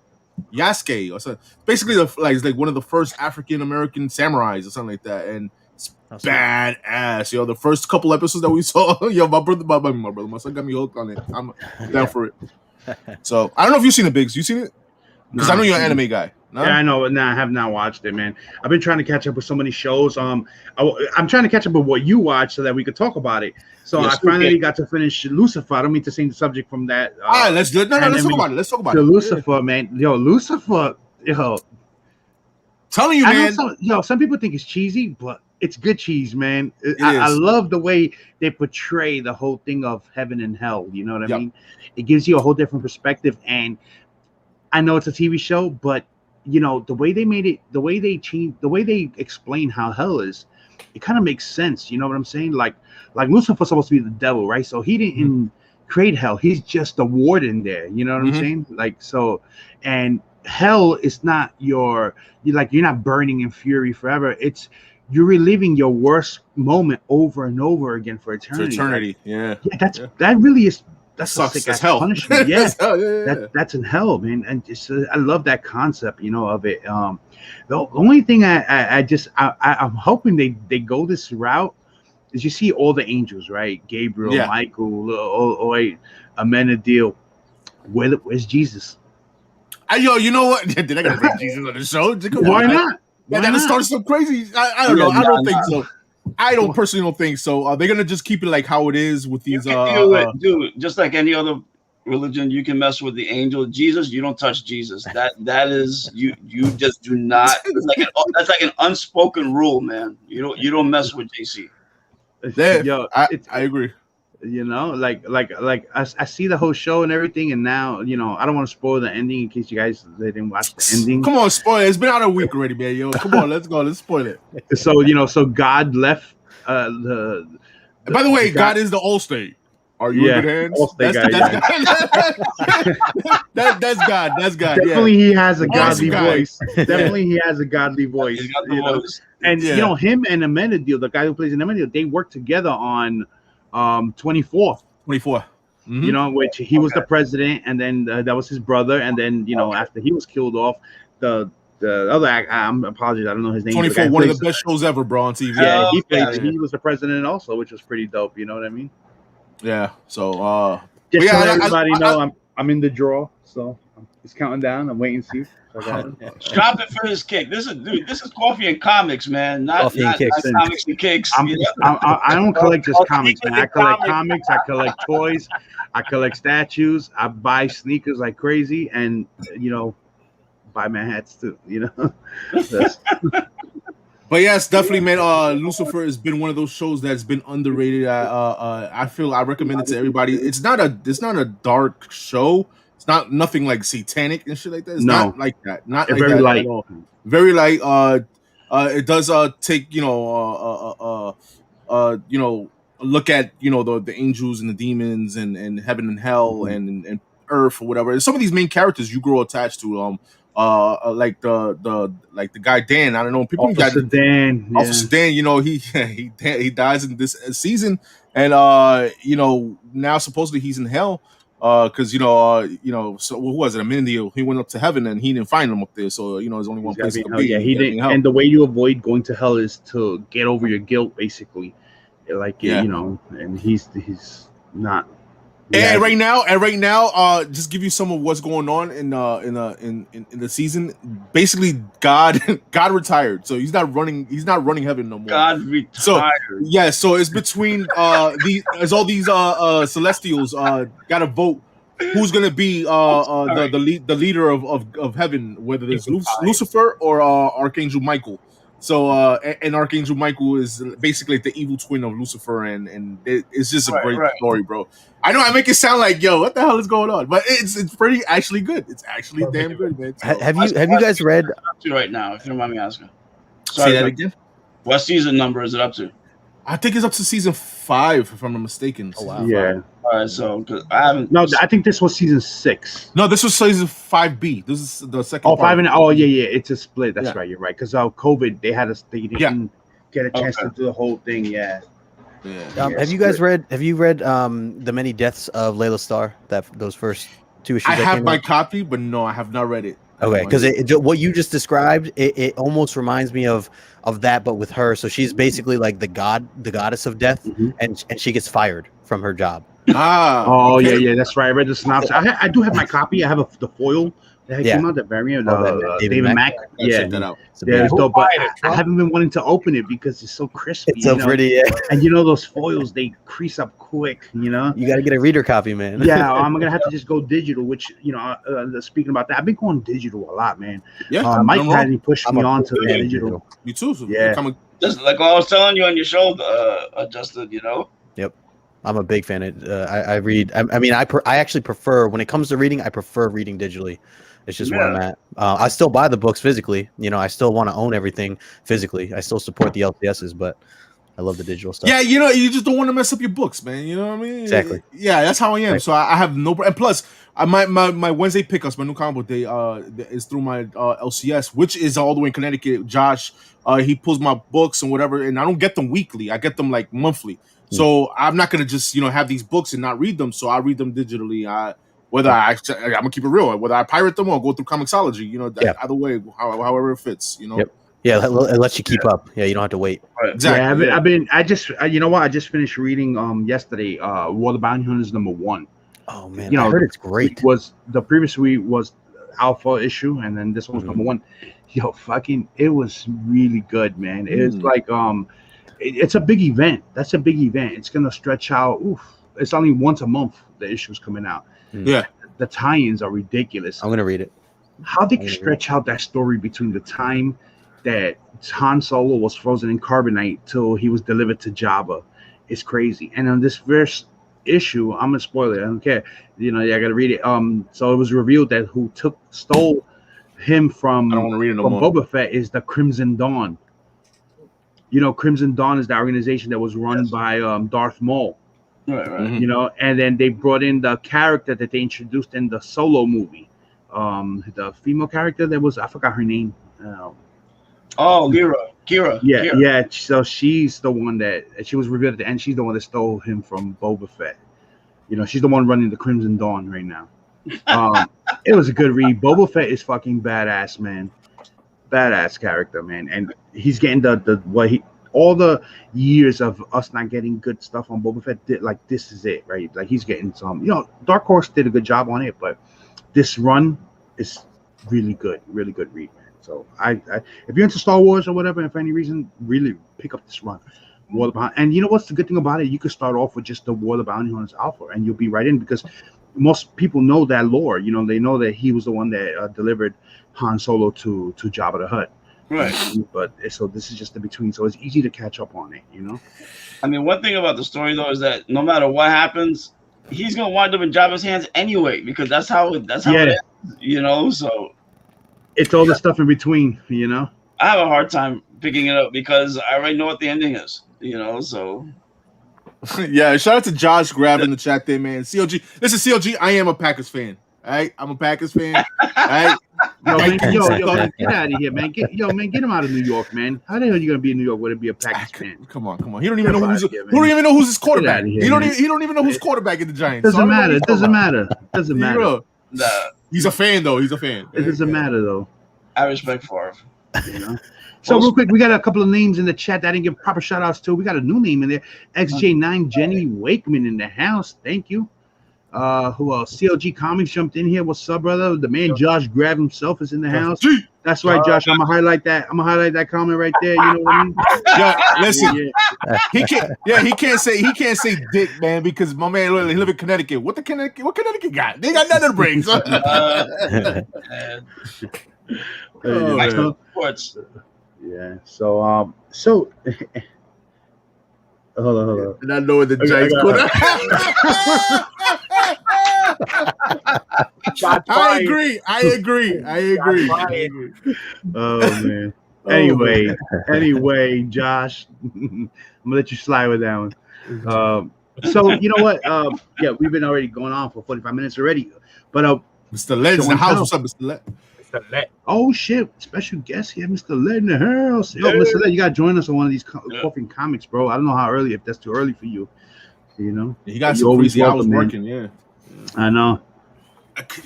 Yasuke or something. Basically, it's like one of the first African American samurais or something like that, and it's badass. Yo, the first couple episodes that we saw, yo, my son got me hooked on it. I'm down for it. So I don't know if you've seen it, Biggs. You seen it? Because I know you're an anime guy. No? Yeah, I know. No, I have not watched it, man. I've been trying to catch up with so many shows. I'm trying to catch up with what you watch so that we could talk about it. So I finally got to finish Lucifer. I don't mean to change the subject from that. All right, let's talk about it. Let's talk about it. Lucifer, man. Yo, Lucifer. Yo, telling you, man. Some people think it's cheesy, but it's good cheese, man. I love the way they portray the whole thing of heaven and hell. You know what I mean? It gives you a whole different perspective. And I know it's a TV show, but you know, the way they made it, the way they changed, the way they explain how hell is, it kind of makes sense. You know what I'm saying? Like Lucifer's supposed to be the devil, right? So he didn't create hell. He's just a warden there. You know what I'm saying? Like, so, and hell is not you're not burning in fury forever. It's you're reliving your worst moment over and over again for eternity. That really is. That sucks. That's hell. Punishment. Yeah, that's in hell, man. And just I love that concept, you know, of it. The only thing I'm hoping they go this route is you see all the angels, right? Gabriel, Michael, Amenadiel. Where's Jesus? You know what? Did I gotta bring Jesus on the show? Why not? That'll start some crazy. I don't know. I don't think so. I personally don't think so. Are they gonna just keep it like how it is with these? Dude, just like any other religion, you can mess with the angel. Jesus, you don't touch Jesus. That is you just do not. That's like an unspoken rule, man. You don't mess with JC. Yo, I agree. You know, like I see the whole show and everything, and now you know I don't want to spoil the ending in case you guys didn't watch the ending. Come on, spoil it. It's been out a week already, man. Yo, come on, let's go. Let's spoil it. So you know, so God left the by the way, God is the All-State. Are you in good hands? That's God. That's God. Definitely, he has a godly voice. Definitely, he has a godly voice. You know? And you know him and Amenadiel, the guy who plays in Amenadiel, they work together on 24. You know, which he was the president, and then that was his brother, and then you know after he was killed off, the other act, I'm apologies, I don't know his name. 24, one of the best shows ever, bro, on TV. Yeah, he was the president also, which was pretty dope. You know what I mean? Yeah. So just to let everybody know, I'm in the draw, so it's counting down. I'm waiting to see. Drop it for his kick. This is coffee and comics, man. Not comics and kicks. I don't collect just comics, man. I collect comics. I collect toys. I collect statues. I buy sneakers like crazy, and you know, buy my hats too. You know. But yes, definitely, man. Lucifer has been one of those shows that's been underrated. I feel I recommend it to everybody. It's not a dark show. It's nothing like satanic and shit like that. It's not like that. Not like very that light. At all. Very light. It does take look at the angels and the demons and heaven and hell and earth or whatever. And some of these main characters you grow attached to. Like the guy Dan. I don't know. Officer Dan. Officer Dan. You know he dies in this season, and now supposedly he's in hell. Because so who was it? Amenadiel. He went up to heaven and he didn't find him up there. So there's only one place to be. Yeah, he didn't. And the way you avoid going to hell is to get over your guilt, basically. Like and he's not. And right now, just give you some of what's going on in the season. Basically, God retired, so he's not running heaven no more. God retired. So it's between all these celestials got to vote who's gonna be the leader of heaven, whether it's Lucifer or Archangel Michael. So and Archangel Michael is basically the evil twin of Lucifer, and it's just a great story, bro. I know I make it sound like, yo, what the hell is going on? But it's pretty actually good. It's actually damn good, man. So, have you guys read right now, if you don't mind me asking? Say that again. What season number is it up to? I think it's up to season 5, if I'm not mistaken. Oh, wow. Yeah. All right, so 'cause I haven't. No, I think this was season 6. No, this was season 5B. This is the second. Oh, part. 5 and oh yeah, it's a split. That's Yeah. right. You're right. Because COVID, they didn't get a chance to do the whole thing. Yeah. Yeah. Have you guys read? Have you read The Many Deaths of Layla Starr? Those first 2 issues. I that have came my out? copy, but no, I have not read it. Okay, because what you just described, it almost reminds me of that, but with her. So she's basically like the goddess of death, Mhm. and she gets fired from her job. Oh okay. yeah, that's right. I read the synopsis. I do have my copy. I have the foil that Yeah. came out, the variant. that David Mack. I'll Yeah. check that out. It's a Yeah, big- it's dope, but buying it, I Trump? haven't been wanting to open it because it's so crispy. it's so pretty. Yeah. And those foils, they crease up quick. You got to get a reader copy, man. Yeah, I'm gonna have to just go digital. Which speaking about that, I've been going digital a lot, man. Yeah, Mike I'm had me pushed I'm me a on to fan of digital. You too. So Yeah. Just like I was telling you on your show, Justin. I'm a big fan of. I read. I mean, I actually prefer, when it comes to reading, I prefer reading digitally. It's just where I'm at. I still buy the books physically. I still want to own everything physically. I still support the LCSs, but I love the digital stuff. Yeah, you just don't want to mess up your books, man. You know what I mean? Exactly. Yeah, that's how I am. Right. So I have no. And plus, my Wednesday pickups, my new comic book day, is through my LCS, which is all the way in Connecticut. Josh, he pulls my books and whatever, and I don't get them weekly. I get them like monthly. So I'm not gonna just have these books and not read them. So I read them digitally. I'm gonna keep it real. Whether I pirate them or go through Comixology, either way, however it fits. Yep. Yeah, it lets you keep up. Yeah, you don't have to wait. Exactly. Yeah, I just finished reading yesterday. War of the Bounty Hunters #1. Oh man, I heard it's great. The previous week was Alpha issue, and then this one was #1. It was really good, man. It's like it's a big event. That's a big event. It's gonna stretch out. It's only once a month the issue's coming out. Yeah, the tie-ins are ridiculous. I'm gonna read it. How they can stretch out that story between the time that Han Solo was frozen in carbonite till he was delivered to Jabba is crazy. And on this first issue, I'm gonna spoil it. I don't care. I gotta read it. So it was revealed that who stole him from I don't want to read it no more. Boba Fett is the Crimson Dawn. Crimson Dawn is the organization that was run by Darth Maul. Right. And then they brought in the character that they introduced in the Solo movie. The female character I forgot her name. Kira. Yeah. So she's the one that she was revealed at the end. She's the one that stole him from Boba Fett. She's the one running the Crimson Dawn right now. It was a good read. Boba Fett is fucking badass, man. Badass character, man. And he's getting all the years of us not getting good stuff on Boba Fett. This is it, right? Like he's getting some. Dark Horse did a good job on it, but this run is really good read, man. So I if you're into Star Wars or whatever, and for any reason, really pick up this run. War of the Bounty. And what's the good thing about it? You could start off with just the War of the Bounty Hunters Alpha, and you'll be right in because most people know that lore. They know that he was the one that delivered Han Solo to Jabba the Hutt. Right. But so this is just the between, so it's easy to catch up on it. I mean, one thing about the story though is that no matter what happens, he's gonna wind up in Jabba's hands anyway because that's how it is. So it's all the stuff in between. I have a hard time picking it up because I already know what the ending is. So. Yeah, shout out to Josh Grav in the chat there, man. COG, listen, COG, I am a Packers fan. All right, I'm a Packers fan. All right, man, get out of here, man. Get him out of New York, man. How the hell are you gonna be in New York with be a Packers fan? Come on. He don't even know who's his quarterback. He don't even know who's quarterback in the Giants. Doesn't matter. Nah. He's a fan though. He's a fan. It doesn't matter though. I respect Favre. So real quick, we got a couple of names in the chat that I didn't give proper shout outs to. We got a new name in there. XJ9 Jenny Wakeman in the house. Thank you. Who else? CLG Comics jumped in here. What's up, brother? The man Josh Grav himself is in the house. That's right, Josh. I'm gonna highlight that. Comment right there. You know what I mean? Yeah, listen. Yeah. He can't say dick, man, because my man he live in Connecticut. What Connecticut got? They got nothing to bring. Sports. Yeah. So hold on. And I know what the Giants I agree. Oh man. Anyway, Josh, I'm gonna let you slide with that one. So you know what? Yeah, we've been already going on for 45 minutes already. But Mr. Lett's in the house. What's up, Mr. Lett? Mr.Lett. oh shit, special guest here, Mr. Lett in the house. Yo, Mr. Lett, you gotta join us on one of these coffin comics, bro. I don't know how early, if that's too early for you. You know, He got You some always crazy hours welcome, man. working. Yeah. I know.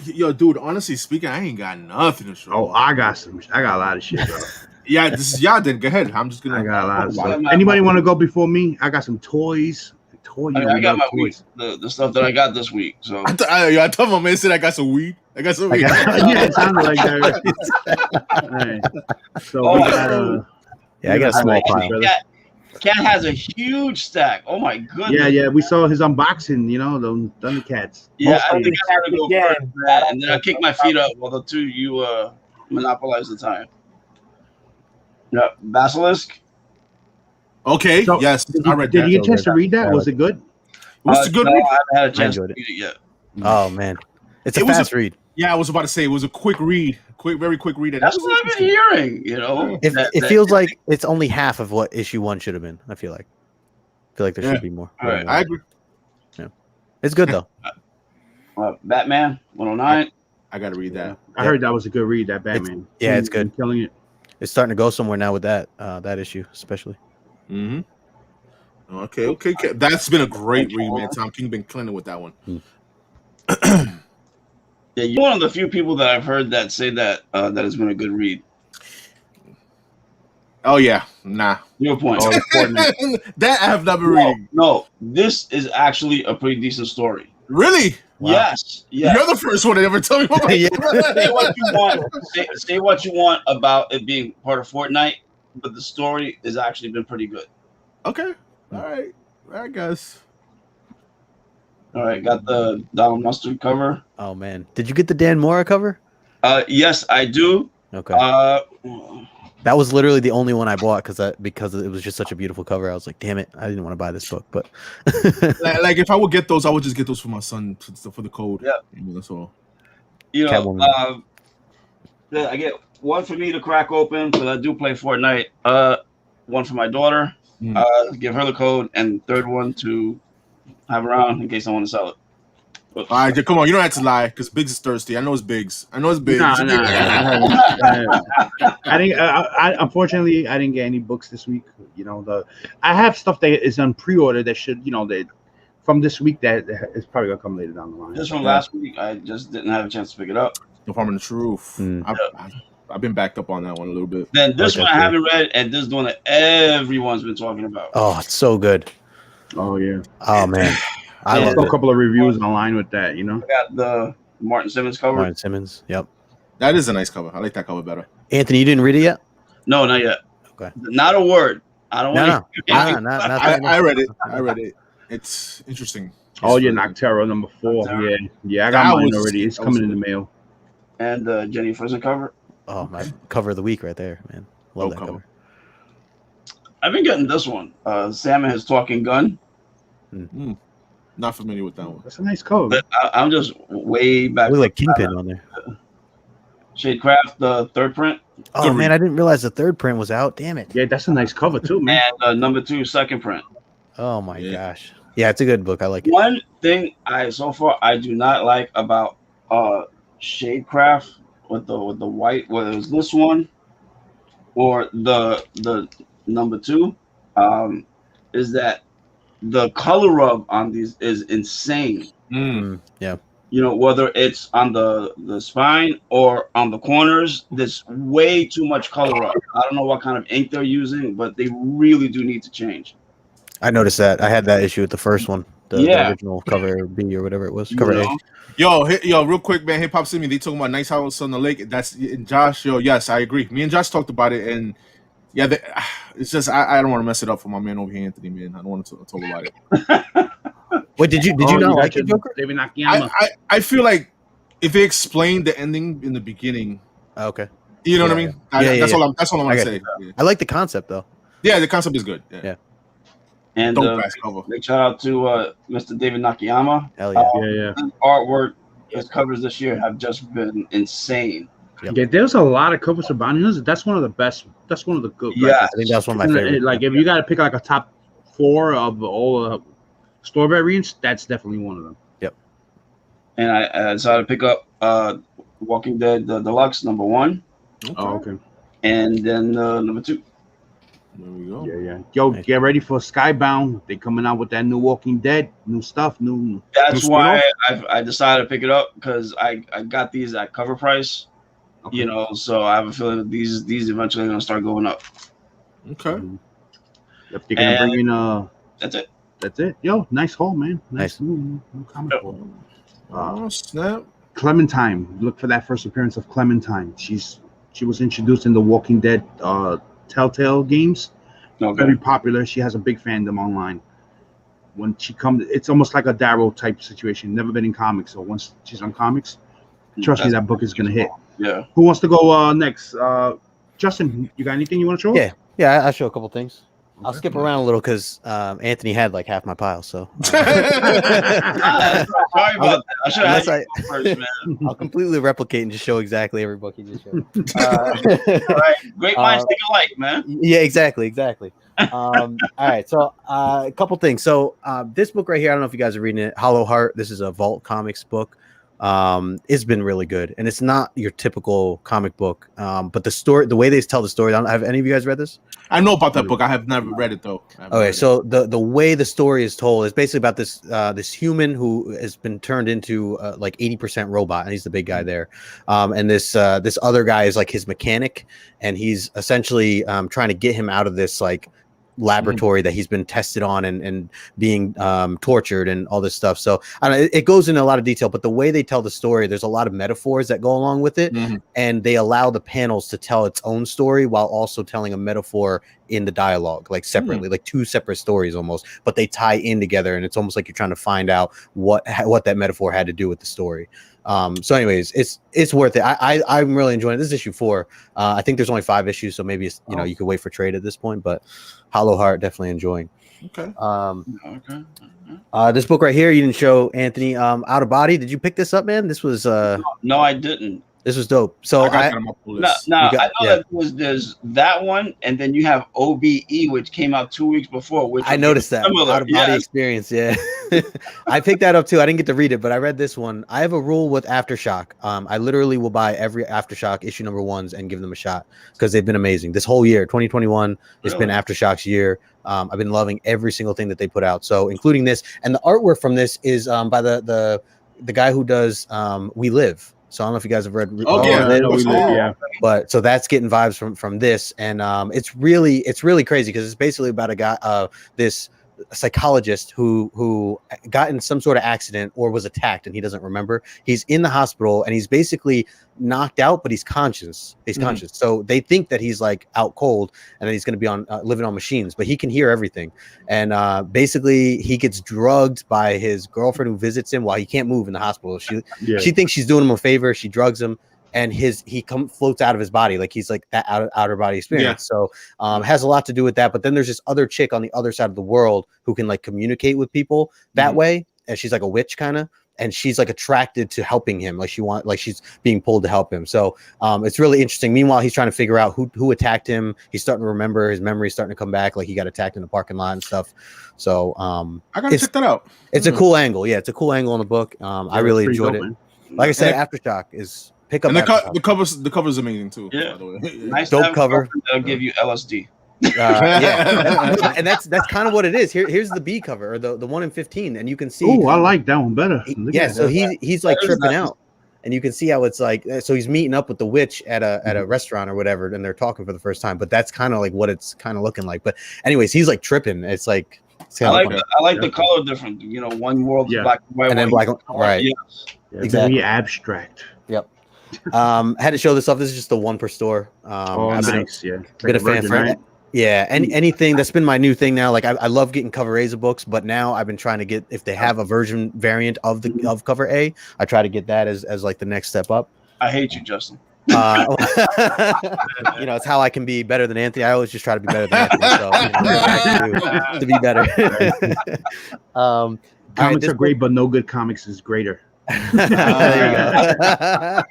Yo, dude. Honestly speaking, I ain't got nothing to show. Oh, I got a lot of shit, bro. Yeah, this is y'all. Then go ahead. I'm just gonna. I got a lot of Why stuff. am I- Anybody want to go before me? I got some toys. I got my week, the stuff that I got this week. So I told my man said I got some weed. I got some weed. Yeah, it sounded like that. Right? So we got I got a small pile. Cat has a huge stack. Oh my goodness. Yeah, we saw his unboxing, you know, the Thundercats. Yeah, I Mostly- think I had to go first, man, and then I kicked my feet up while the two you monopolized the time. Yeah, Basilisk. Okay. So, yes, I read Did that. you get a chance to read that? Yeah, Was it good? What's the good No, read? I haven't had a chance to enjoyed read it yet. Oh man, it's a It was fast read. Yeah, I was about to say it was a quick read, very quick read. And That's what I've been hearing. You know, It feels like it's only half of what issue 1 should have been. I feel like there Yeah. should be more. All right. I agree. It's good though. Batman 109. I got to read that. I heard that was a good read. That Batman. Yeah, it's good. Killing it. It's starting to go somewhere now with that issue, especially. Mm-hmm. Okay. That's been a great read, man. Tom King been cleaning with that one. Yeah, you're one of the few people that I've heard that say that that has been a good read. Oh yeah, nah. Your point. Oh, Fortnite. That I have not been reading. No, this is actually a pretty decent story. Really? Wow. Yes. You're the first one to ever tell me about Yeah. Say what you want. Say what you want about it being part of Fortnite, but the story has actually been pretty good. Okay. All right. I guess. All right, got the Donald Mustard cover. Oh man, did you get the Dan Mora cover? Yes, I do. Okay, Uh, that was literally the only one I bought because it was just such a beautiful cover. I was like, damn it, I didn't want to buy this book, but Like if I would get those, I would just get those for my son for the code. Yeah. That's all. you know, Catwoman. I get one for me to crack open because I do play Fortnite. One for my daughter. Give her the code, and third one to have around in case I want to sell it. All right, come on. You don't have to lie because Biggs is thirsty. I know it's Biggs. Biggs. Nah. I think I unfortunately I didn't get any books this week. You know, I have stuff that is on pre-order that should, you know, that from this week that is probably gonna come later down the line. This from last week, I just didn't have a chance to pick it up. No problem in the truth. I've been backed up on that one a little bit. Then this Okay, one I cool. haven't read, and this is the one that everyone's been talking about. oh, it's so good. Oh yeah, Oh man, I I love saw a it. couple of reviews online with that. You know, I got the Martin Simmons cover. Brian Simmons. Yep. That is a nice cover. I like that cover better. Anthony, you didn't read it yet? No, not yet. Okay. Not a word. I don't want to. I read it. It's interesting. oh yeah, Nocterra number 4. Nocterra. Yeah, I got That mine was- already. It's that was coming in the mail. And the Jenny Frizen cover. Oh, my cover of the week right there, man. Love that cover. cover. I've been getting this one. Sam and his talking gun. Not familiar with that one. That's a nice cover. But I'm just way back. Look like Kingpin on there. Shadecraft, the third print, Oh Good man, read. I didn't realize the third print was out. Damn it. Yeah, that's a nice cover too, man. and number 2 second print. Oh my Yeah. gosh. Yeah, it's a good book. I like it. One thing I do not like about Shadecraft with the white, whether it's this one or the number 2, is that the color rub on these is insane. Yeah. You know, whether it's on the spine or on the corners, there's way too much color up. I don't know what kind of ink they're using, but they really do need to change. I noticed that. I had that issue with the first one. The Yeah. original cover B or whatever it was. You Cover A. know? Yo, real quick, man. Hip Hop Simi, they talking about nice house on the lake. That's Josh. Yo, yes, I agree. Me and Josh talked about it, and yeah, it's just I don't want to mess it up for my man over here, Anthony. Man, I don't want to talk about it. Wait, did you not got like your it, Joker? David Nakayama. I feel like if they explained the ending in the beginning, Oh, okay. you know what I Yeah, mean. yeah. That's all I want I to get say. it. I like the concept though. Yeah, the concept is good. Yeah. And Dope ass cover. big shout out to Mr. David Nakayama. Hell yeah. Yeah. His artwork, his covers this year have just been insane. Yeah, there's a lot of covers for bounty hunters. That's one of the best. That's one of the good. Yeah, I think that's one of my favorites. Like if you got to pick like a top 4 of all store variants, that's definitely one of them. Yep. And I decided to pick up Walking Dead the Deluxe #1. Okay. Oh, okay. And then #2. There we go. Yeah. Yo, get ready for Skybound. They coming out with that new Walking Dead, new stuff, new. That's new why spin-off. I decided to pick it up, because I got these at CovrPrice. Okay. You know, so I have a feeling that these eventually are gonna start going up. Okay. If they're gonna bring in That's it. that's it. Yo, nice haul, man. Nice. New comic book. Oh snap! Clementine. Look for that first appearance of Clementine. She was introduced in the Walking Dead Telltale games. Okay. Very popular. She has a big fandom online. When she comes, it's almost like a Darrow type situation. Never been in comics, so once she's on comics, trust me, that book is gonna hit. Yeah. Who wants to go next? Justin, you got anything you want to show? Yeah, I'll show a couple things. I'll Okay. skip around a little because Anthony had like half my pile, so Sorry about that. I should have Unless I- first, man. I'll completely replicate and just show exactly every book he just showed. All right. Great minds think alike, man. Yeah, exactly. All right, so a couple things. So this book right here, I don't know if you guys are reading it, Hollow Heart. This is a Vault Comics book. It's been really good, and it's not your typical comic book, but the way they tell the story, have any of you guys read this? I know about that book. I have never read it though. Okay, so the way the story is told is basically about this human who has been turned into like 80% robot, and he's the big guy there, and this other guy is like his mechanic, and he's essentially trying to get him out of this like laboratory that he's been tested on and being tortured and all this stuff. So I don't know, it goes into a lot of detail, but the way they tell the story, there's a lot of metaphors that go along with it, and they allow the panels to tell its own story while also telling a metaphor in the dialogue, like separately, like two separate stories almost, but they tie in together, and it's almost like you're trying to find out what that metaphor had to do with the story. So anyways, it's worth it. I'm really enjoying it. This is issue 4. I think there's only 5 issues, so maybe it's, you could wait for trade at this point, but Hollow Heart, definitely enjoying. Okay. Okay. This book right here, you didn't show Anthony, Out of Body. Did you pick this up, man? This was No, I didn't. this was dope. So I got that on my pull No, list. I You got- know that there's that one, and then you have OBE, which came out 2 weeks before. Which I noticed that similar. Out of Body Yes. experience. Yeah, I picked that up too. I didn't get to read it, but I read this one. I have a rule with Aftershock. I literally will buy every Aftershock issue #1s and give them a shot because they've been amazing this whole year. 2021, it's been Aftershock's year. I've been loving every single thing that they put out, so including this. And the artwork from this is by the guy who does We Live. So I don't know if you guys have read. Yeah. But so that's getting vibes from this, and it's really crazy because it's basically about a guy, this psychologist who got in some sort of accident or was attacked, and he doesn't remember. He's in the hospital and he's basically knocked out, but he's conscious. So they think that he's like out cold and that he's going to be on living on machines, but he can hear everything. And basically he gets drugged by his girlfriend who visits him while he can't move in the hospital. She thinks she's doing him a favor. She drugs him, and he floats out of his body, like he's like that outer body experience. So has a lot to do with that. But then there's this other chick on the other side of the world who can like communicate with people that way, and she's like a witch kind of, and she's like attracted to helping him, like she's being pulled to help him. So it's really interesting. Meanwhile, he's trying to figure out who attacked him. He's starting to remember, his memory's starting to come back, like he got attacked in the parking lot and stuff. So I gotta check that out. It's a cool angle. Yeah, it's a cool angle in the book. I really enjoyed it. Like I said, Aftershock is pick up. And the cover's amazing too. Yeah. By the way. Nice Dope to have cover. That'll give you LSD. Yeah, and that's kind of what it is. Here's the B cover, or the 1 in 15, and you can see. Oh, I like that one better. So he's like tripping out, and you can see how it's like. So he's meeting up with the witch at a restaurant or whatever, and they're talking for the first time. But that's kind of like what it's kind of looking like. But anyways, he's like tripping. It's like. I like the color different. One world is black and white, and then black, right? Yes. Exactly. Very abstract. Yep. Had to show this off. This is just the one per store. I've nice. Been a fan for it. Yeah, anything that's been my new thing now. Like I love getting Cover A's of books, but now I've been trying to get, if they have a variant of Cover A, I try to get that as like the next step up. I hate you, Justin. It's how I can be better than Anthony. I always just try to be better than Anthony, so to be better. Comics are great, but no good comics is greater. There you go.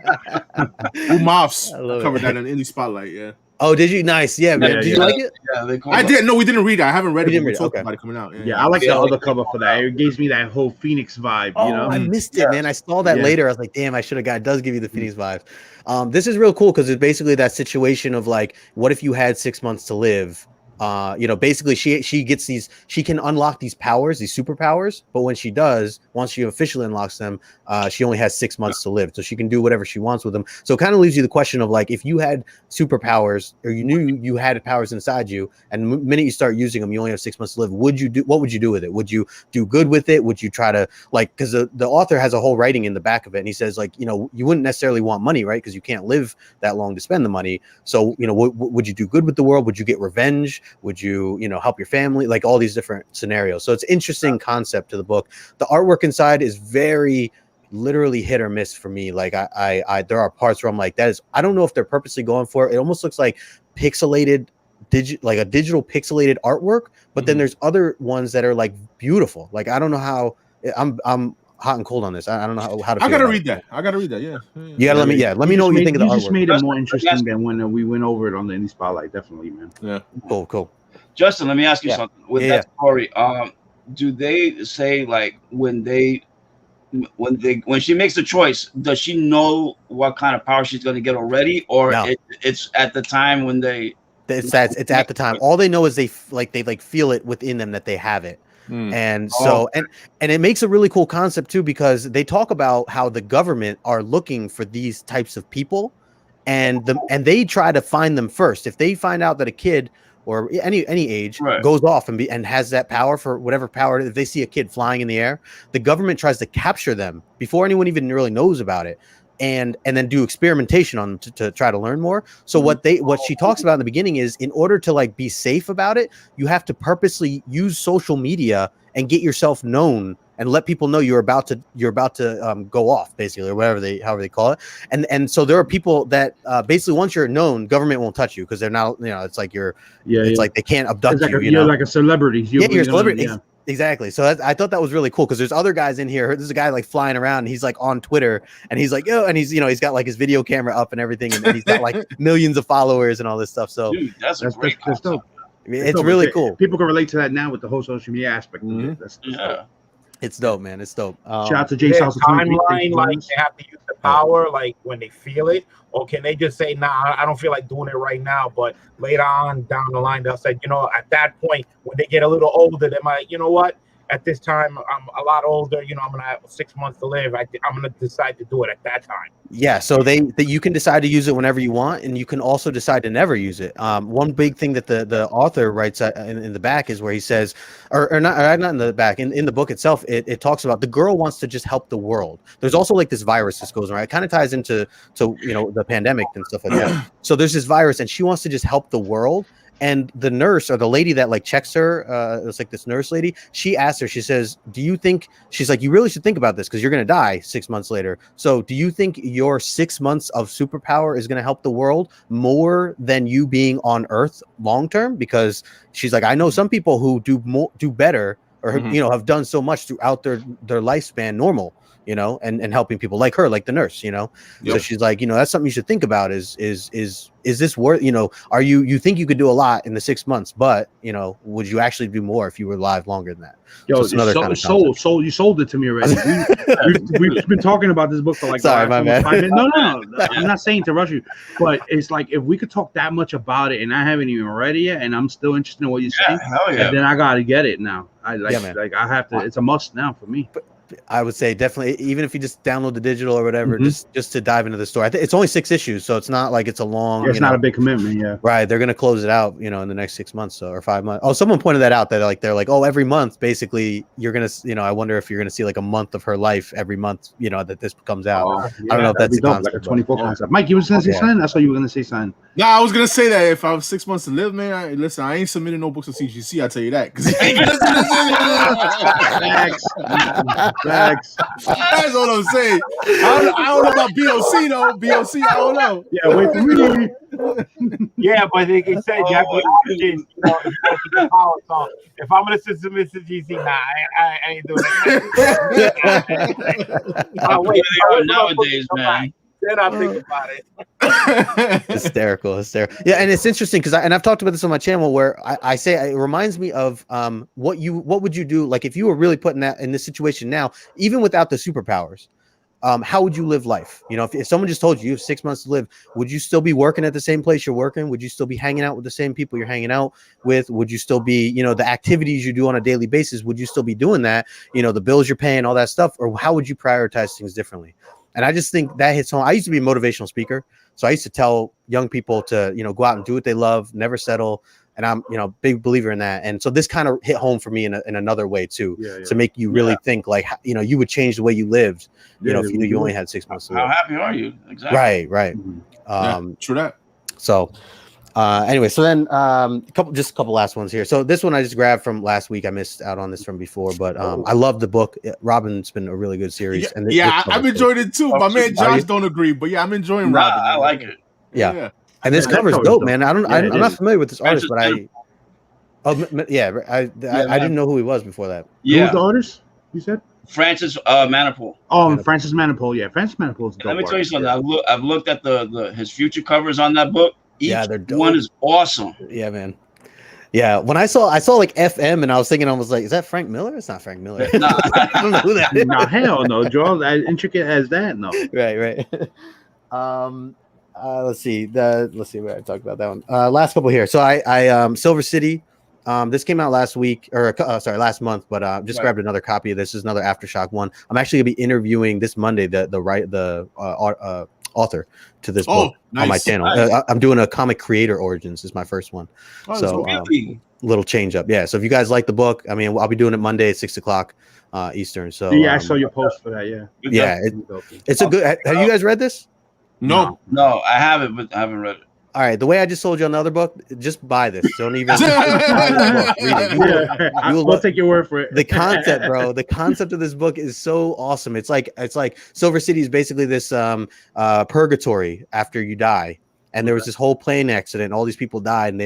Who Moffs I love covered it. that in Indie Spotlight, yeah. Oh, did you? Nice. Yeah, man. Yeah, Did you yeah. like it? Yeah, they call I it- didn't. No, we didn't read it. I haven't read We it. didn't But we read it, talked okay. about it coming out. Yeah, I like Yeah, the like other cover for that. It gives me that whole Phoenix vibe, Oh, you know? I missed it, man. I saw that Yeah. later. I was like, damn, I should have got. It does give you the Phoenix vibes. This is real cool because it's basically that situation of like, what if you had 6 months to live? Basically she gets these, she can unlock these powers, these superpowers, but when she does, once she officially unlocks them, she only has 6 months to live, so she can do whatever she wants with them. So it kind of leaves you the question of like, if you had superpowers or you knew you had powers inside you, and the minute you start using them, you only have 6 months to live, what would you do with it? Would you do good with it? Would you try to like, because the author has a whole writing in the back of it, and he says like, you wouldn't necessarily want money, right? Because you can't live that long to spend the money. So would you do good with the world? Would you get revenge? Would you help your family? Like all these different scenarios. So it's interesting concept to the book. The artwork inside is very literally hit or miss for me. Like I there are parts where I'm like, I don't know if they're purposely going for it. It almost looks like pixelated like a digital pixelated artwork, but then there's other ones that are like beautiful. Like I don't know how I'm hot and cold on this. I don't know how to. I gotta read that. I gotta read that. Yeah. You gotta let me know what you think of the artwork. You just made it more interesting than when we went over it on the Indie Spotlight. Definitely, man. Yeah. Cool. Justin, let me ask you something. With that story, do they say like when she makes a choice, does she know what kind of power she's going to get already, or it's at the time when they? It's at the time. All they know is they feel it within them that they have it. And so and it makes a really cool concept too, because they talk about how the government are looking for these types of people, and they try to find them first. If they find out that a kid or any age goes off and has that power, for whatever power, if they see a kid flying in the air, the government tries to capture them before anyone even really knows about it, and then do experimentation on them to try to learn more. So what she talks about in the beginning is, in order to like be safe about it, you have to purposely use social media and get yourself known and let people know you're about to go off, basically, or however they call it. And so there are people that basically, once you're known, government won't touch you because they're not, it's like like they can't abduct you. You're like a celebrity. You're a celebrity. Yeah. Exactly. So I thought that was really cool, because there's other guys in here. There's a guy like flying around, and he's like on Twitter, and he's like, and he's he's got like his video camera up and everything, and he's got like millions of followers and all this stuff. So dude, that's great. That's dope. It's really cool. People can relate to that now with the whole social media aspect. That's it's dope, man. It's dope. Shout out to Jace House. Timeline, like they have to use the power, like when they feel it, or can they just say, "Nah, I don't feel like doing it right now," but later on down the line they'll say, at that point when they get a little older, they might, what? At this time, I'm a lot older. I'm gonna have 6 months to live. I'm gonna decide to do it at that time. Yeah, so you can decide to use it whenever you want, and you can also decide to never use it. One big thing that the author writes in the back is where he says, or not in the back, in the book itself, it talks about the girl wants to just help the world. There's also like this virus that goes around. It kind of ties into the pandemic and stuff like that. So there's this virus, and she wants to just help the world. And the nurse, or the lady that like checks her, it's like this nurse lady, she asked her, she says, do you think, she's like, you really should think about this because you're going to die 6 months later. So do you think your 6 months of superpower is going to help the world more than you being on Earth long term? Because she's like, I know some people who do better, or have done so much throughout their lifespan normal, and helping people like her, like the nurse, So she's like, that's something you should think about is this worth, are you think you could do a lot in the 6 months, but would you actually do more if you were alive longer than that? Yo, so sold you sold it to me already. We've been talking about this book for like 5 minutes. No, I'm not saying to rush you, but it's like, if we could talk that much about it and I haven't even read it yet, and I'm still interested in what you're saying, then I gotta get it now. I have to. It's a must now for me. I would say definitely, even if you just download the digital or whatever, just to dive into the story. I think it's only 6 issues, so it's not like it's a long. It's not a big commitment, Right, they're gonna close it out, in the next 6 months or 5 months. Oh, someone pointed that out, that they're like, every month, basically, you're gonna, I wonder if you're gonna see like a month of her life every month, that this comes out. I don't know if that's the concept, like a 24 concept. Mike, you was gonna say something? I saw you were gonna say something. No, I was gonna say that if I have 6 months to live, man, I ain't submitting no books to CGC. I tell you that, because Facts. That's all I'm saying. I don't know about BOC though. BOC, I don't know. Yeah, wait for me. Yeah, but they said you have the option, the power. So if I'm gonna submit to GC, I ain't doing that. Wait, nowadays, man. Then I'll think about it. hysterical. Yeah, and it's interesting because I've talked about this on my channel where I say it reminds me of what would you do like if you were really putting that in this situation now, even without the superpowers. How would you live life? You know, if someone just told you have 6 months to live, would you still be working at the same place you're working? Would you still be hanging out with the same people you're hanging out with? Would you still be, you know, the activities you do on a daily basis? Would you still be doing that? You know, the bills you're paying, all that stuff, or how would you prioritize things differently? And I just think that hits home. I used to be a motivational speaker, so I used to tell young people to, you know, go out and do what they love, never settle. And I'm, you know, big believer in that. And so this kind of hit home for me in another way too, to make you really think like, you know, you would change the way you lived, you know, if you knew you only had 6 months to live. How happy are you? Exactly. Right. True that. So anyway, so then just a couple last ones here. So this one I just grabbed from last week. I missed out on this from before, but I love the book. Robin's been a really good series. And I've enjoyed it too. My man Josh don't agree, but yeah, I'm enjoying Robin. I like it. Yeah. And this cover's dope, man. I'm not familiar with this artist, but I didn't know who he was before that. Yeah. Who's the artist? You said Francis Manipul. Oh, Francis Manipul. Yeah, Francis Manipul is dope. Let me tell you something. I've looked at his future covers on that book. Each one is awesome. Yeah, man. Yeah, when I saw like FM, and I was thinking, I was like, "Is that Frank Miller?" It's not Frank Miller. Nah. I don't know who that is. Nah, hell no. Draw as intricate as that. No. Right. Let's see where I talked about that one. Last couple here. So I Silver City. This came out last month, but just grabbed another copy of this. This is another Aftershock one. I'm actually gonna be interviewing this Monday the author to this book on my channel. Nice. I'm doing a comic creator origins. This is my first one. So little change up. Yeah. So if you guys like the book, I mean, I'll be doing it Monday at 6:00 Eastern. So yeah, I saw your post for that. Yeah. It's a good. Have you guys read this? No, I haven't, but I haven't read it. All right, the way I just told you another book, just buy this. Don't even read it. We'll take your word for it. The concept, bro. The concept of this book is so awesome. It's like Silver City is basically this purgatory after you die. And there was this whole plane accident. All these people died, and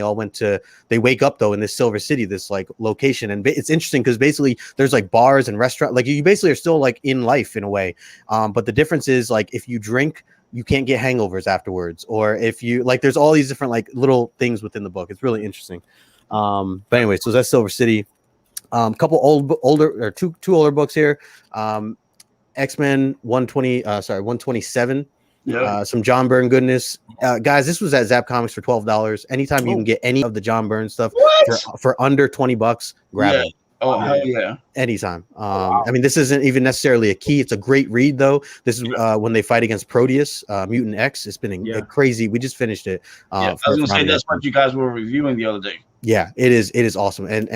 they wake up though in this Silver City, this like location. And it's interesting because basically there's like bars and restaurants. Like you basically are still like in life in a way. But the difference is like if you drink, you can't get hangovers afterwards, or if you like, there's all these different like little things within the book. It's really interesting. But anyway, so that's Silver City. Couple two older books here. X-Men 127. Yeah. Some John Byrne goodness. Guys, this was at Zap Comics for $12. Anytime you can get any of the John Byrne stuff for under $20, grab it. Oh, hell yeah. Anytime. I mean, this isn't even necessarily a key. It's a great read, though. This is when they fight against Proteus, Mutant X. It's been crazy. We just finished it. I was going to say, that's what you guys were reviewing the other day. Yeah, it is. It is awesome. And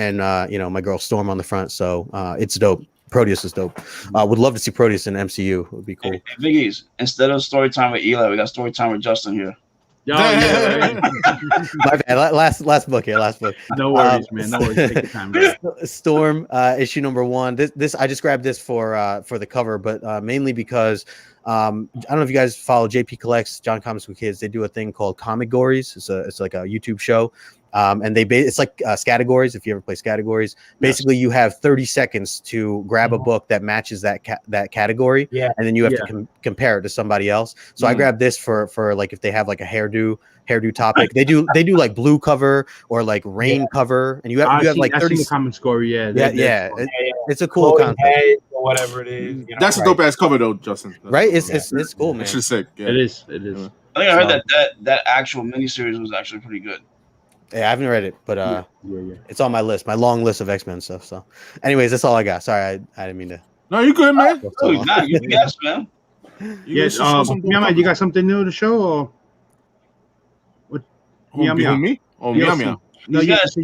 you know, my girl Storm on the front. So it's dope. Proteus is dope. Would love to see Proteus in MCU. It would be cool. Hey, Biggies, instead of story time with Eli, we got story time with Justin here. Yeah. My bad. Last book here. Last book. No worries, man. No worries. Take your time, bro. Storm, issue number 1. This I just grabbed this for the cover, but mainly because I don't know if you guys follow JP Collects, John Comics with Kids. They do a thing called Comic Gories. It's like a YouTube show. And it's like categories. If you ever play categories, basically you have 30 seconds to grab a book that matches that category, and then you have to compare it to somebody else. So I grabbed this for like if they have like a hairdo topic. They do like blue cover or like rain cover, and you have like 30 common score. It's a cool concept or whatever it is. You know, that's a dope ass cover though, Justin. Right? It's cool, man. It's just sick. Yeah. It is. I think I heard that actual miniseries was actually pretty good. Yeah, I haven't read it, but it's on my list, my long list of X-Men stuff. So, anyways, that's all I got. Sorry, I didn't mean to. No, you good, man. You guess, man. Yes. You got something new to show, or what? Me? Oh, Meow. No, just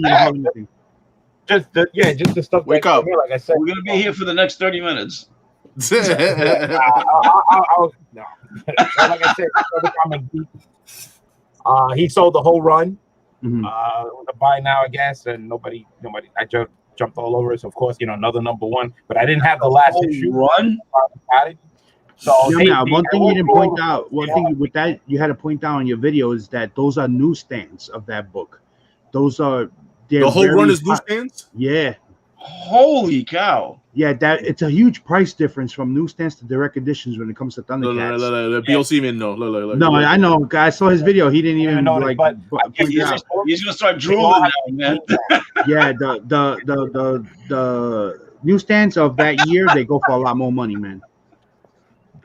the stuff. Wake up. Like I said, we're gonna be here for the next 30 minutes. No. Like I said, he sold the whole run. To buy now, I guess, and nobody. I jumped all over it. So of course, another number 1, but I didn't have the last issue. Run. So one thing you didn't point out. One thing with that you had to point out on your video is that those are newsstands of that book. Those are the whole run is newsstands. Yeah. Holy cow! Yeah, that it's a huge price difference from newsstands to direct editions when it comes to Thundercats. Look, BLC even know. Look. No, I know. Guy, I saw his video. He didn't even notice, like. but point it out. He's gonna start drooling now, man. Yeah, the newsstands of that year, they go for a lot more money, man.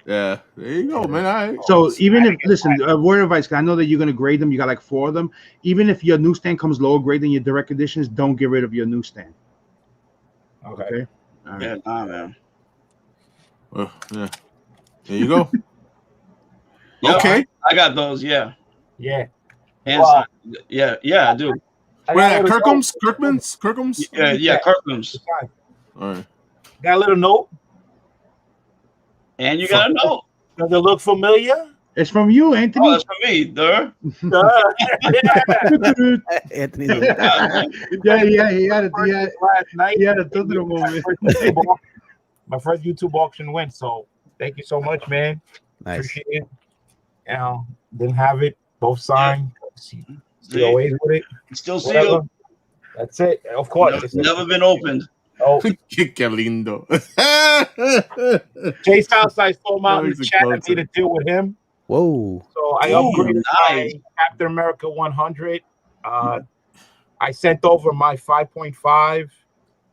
Yeah, there you go, man. All right. So even if, listen, word of advice, I know that you're gonna grade them. You got like 4 of them. Even if your newsstand comes lower grade than your direct editions, don't get rid of your newsstand. Okay. All right. Yeah, nah, man. Yeah. There you go. Yeah, Okay. I got those. Yeah. Yeah. And Wow. yeah, I do. Where Kirkham's? Kirkham's? Yeah, Kirkham's. All right. Got a little note. And you got a note. Does it look familiar? It's from you, Anthony. Oh, that's for me, there. Anthony. Yeah, he had a Last night. he had a Thunder moment. My first YouTube auction went. So thank you so much, man. Nice. Appreciate it. Didn't have it. Both signed. Still always with it. Still Whatever. sealed. That's it. Of course. It's Never been opened. Oh, Que lindo. Jay Southside stole him out in That the was chat. I explosive. made a deal with him. Whoa. So I Ooh, upgraded nice. my Captain America 100. I sent over my 5.5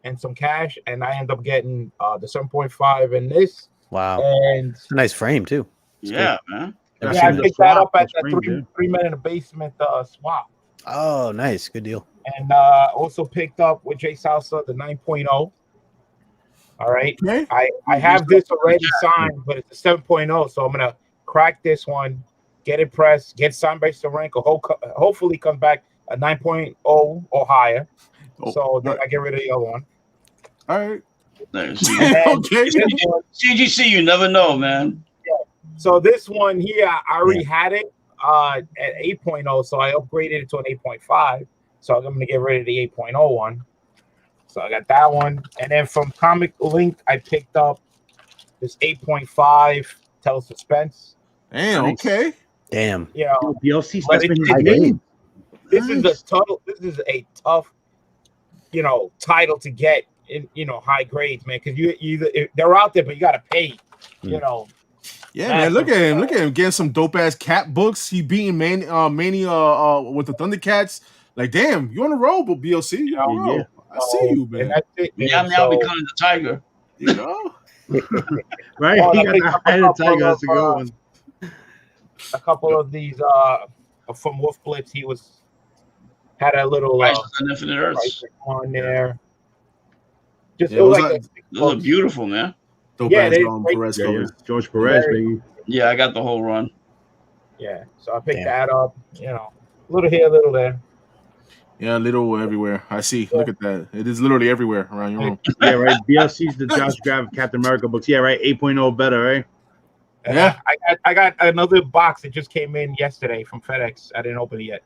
and some cash, and I end up getting the 7.5 and this. Wow. And It's a nice frame too. Yeah, man. Never yeah, seen I the picked that swap, up at the the screen, three men in the basement swap. Oh, nice. Good deal. And also picked up with Jay Salsa the 9.0. All right. Okay. I have this already signed, but it's a 7.0. So I'm going to crack this one, get it pressed, get signed by Sorenko. Hopefully come back a 9.0 or higher. So then I get rid of the other one. All right. There, Okay. CGC, you never know, man. So this one here, I already had it at 8.0. So I upgraded it to an 8.5. So I'm going to get rid of the 8.0 one. So I got that one. And then from Comic Link, I picked up this 8.5 Tell Suspense. Damn, okay. Damn. You know, DLC But specimen it- his name. this is a tough, title to get in, high grades, man. Because they're out there, but you got to pay, Yeah, man. Look at him. Getting some dope ass cat books. He beating Manny with the Thundercats. Like, damn, you on the road, but BLC, you on the road. Yeah. I see you, man. And that's it, man. Now So, becoming the tiger. You know? Right? Oh, He I got picked the up a higher couple tiger. That's a of, good one. a couple of these from Wolf Blitz, he had a little Rise of the Infinite Earths. price on there. Just Yeah, it was was like that- Those are beautiful, man. Dope Yeah, ass they- Perez Yeah, yeah. covers. George Perez, Very- baby. Yeah, I got the whole run. yeah. So I picked Damn. that up. A little here, a little there. Yeah, little everywhere. I see. Look at that. It is literally everywhere around your room. Yeah, right. BLC's the Josh Grav Captain America books. Yeah, right. 8.0 better, right? Yeah. I got another box that just came in yesterday from FedEx. I didn't open it yet.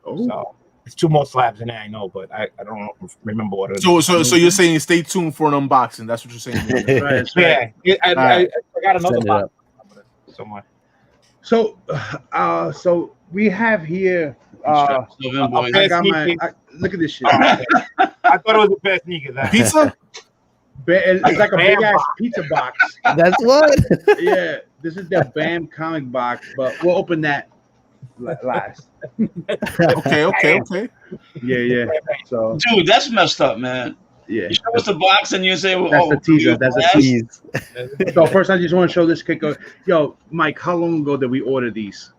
Oh, So it's 2 more slabs in there, I know, but I don't remember what it is. So you're saying stay tuned for an unboxing. That's what you're saying. right, that's right. Yeah, I got another Send it box somewhere. So, so we have here. Sylvan boys. I got my. Look at this shit. I thought it was a pair of sneakers. Pizza? It's like a big Bam ass box. pizza box. That's what? Yeah, this is the BAM comic box, but we'll open that last. Okay. Yeah. So Dude, that's messed up, man. yeah, You show us the box and you say, well, that's the teaser. That's the teaser. Jeez. So first, I just want to show this kicker. Yo, Mike, how long ago did we order these?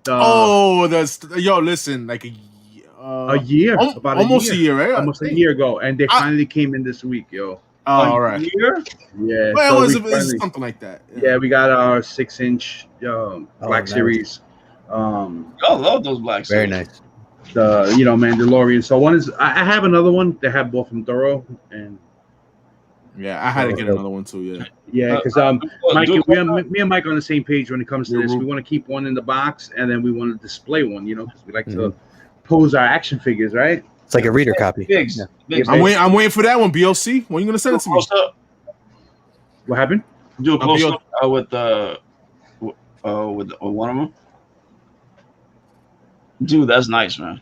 Listen, like A year, about almost a year, right? almost a year ago, and they finally came in this week, yo. All right. Here? Yeah, Well, so it's we finally- something like that. yeah, we got our 6-inch Black nice. Series. I love those black Very suits. nice. The Mandalorian. So one is I have another one. They have both from Thoro, and Yeah, I had to get another one too. Yeah. yeah, because Mike, me and Mike are on the same page when it comes to this. We want to keep one in the box, and then we want to display one. Because we like to pose our action figures, right? It's like a reader copy. Bigs. Yeah. Bigs. I'm waiting for that one. BLC. When you gonna send it to me? Close up. What happened? Do a close be up with one of them. Dude, that's nice, man.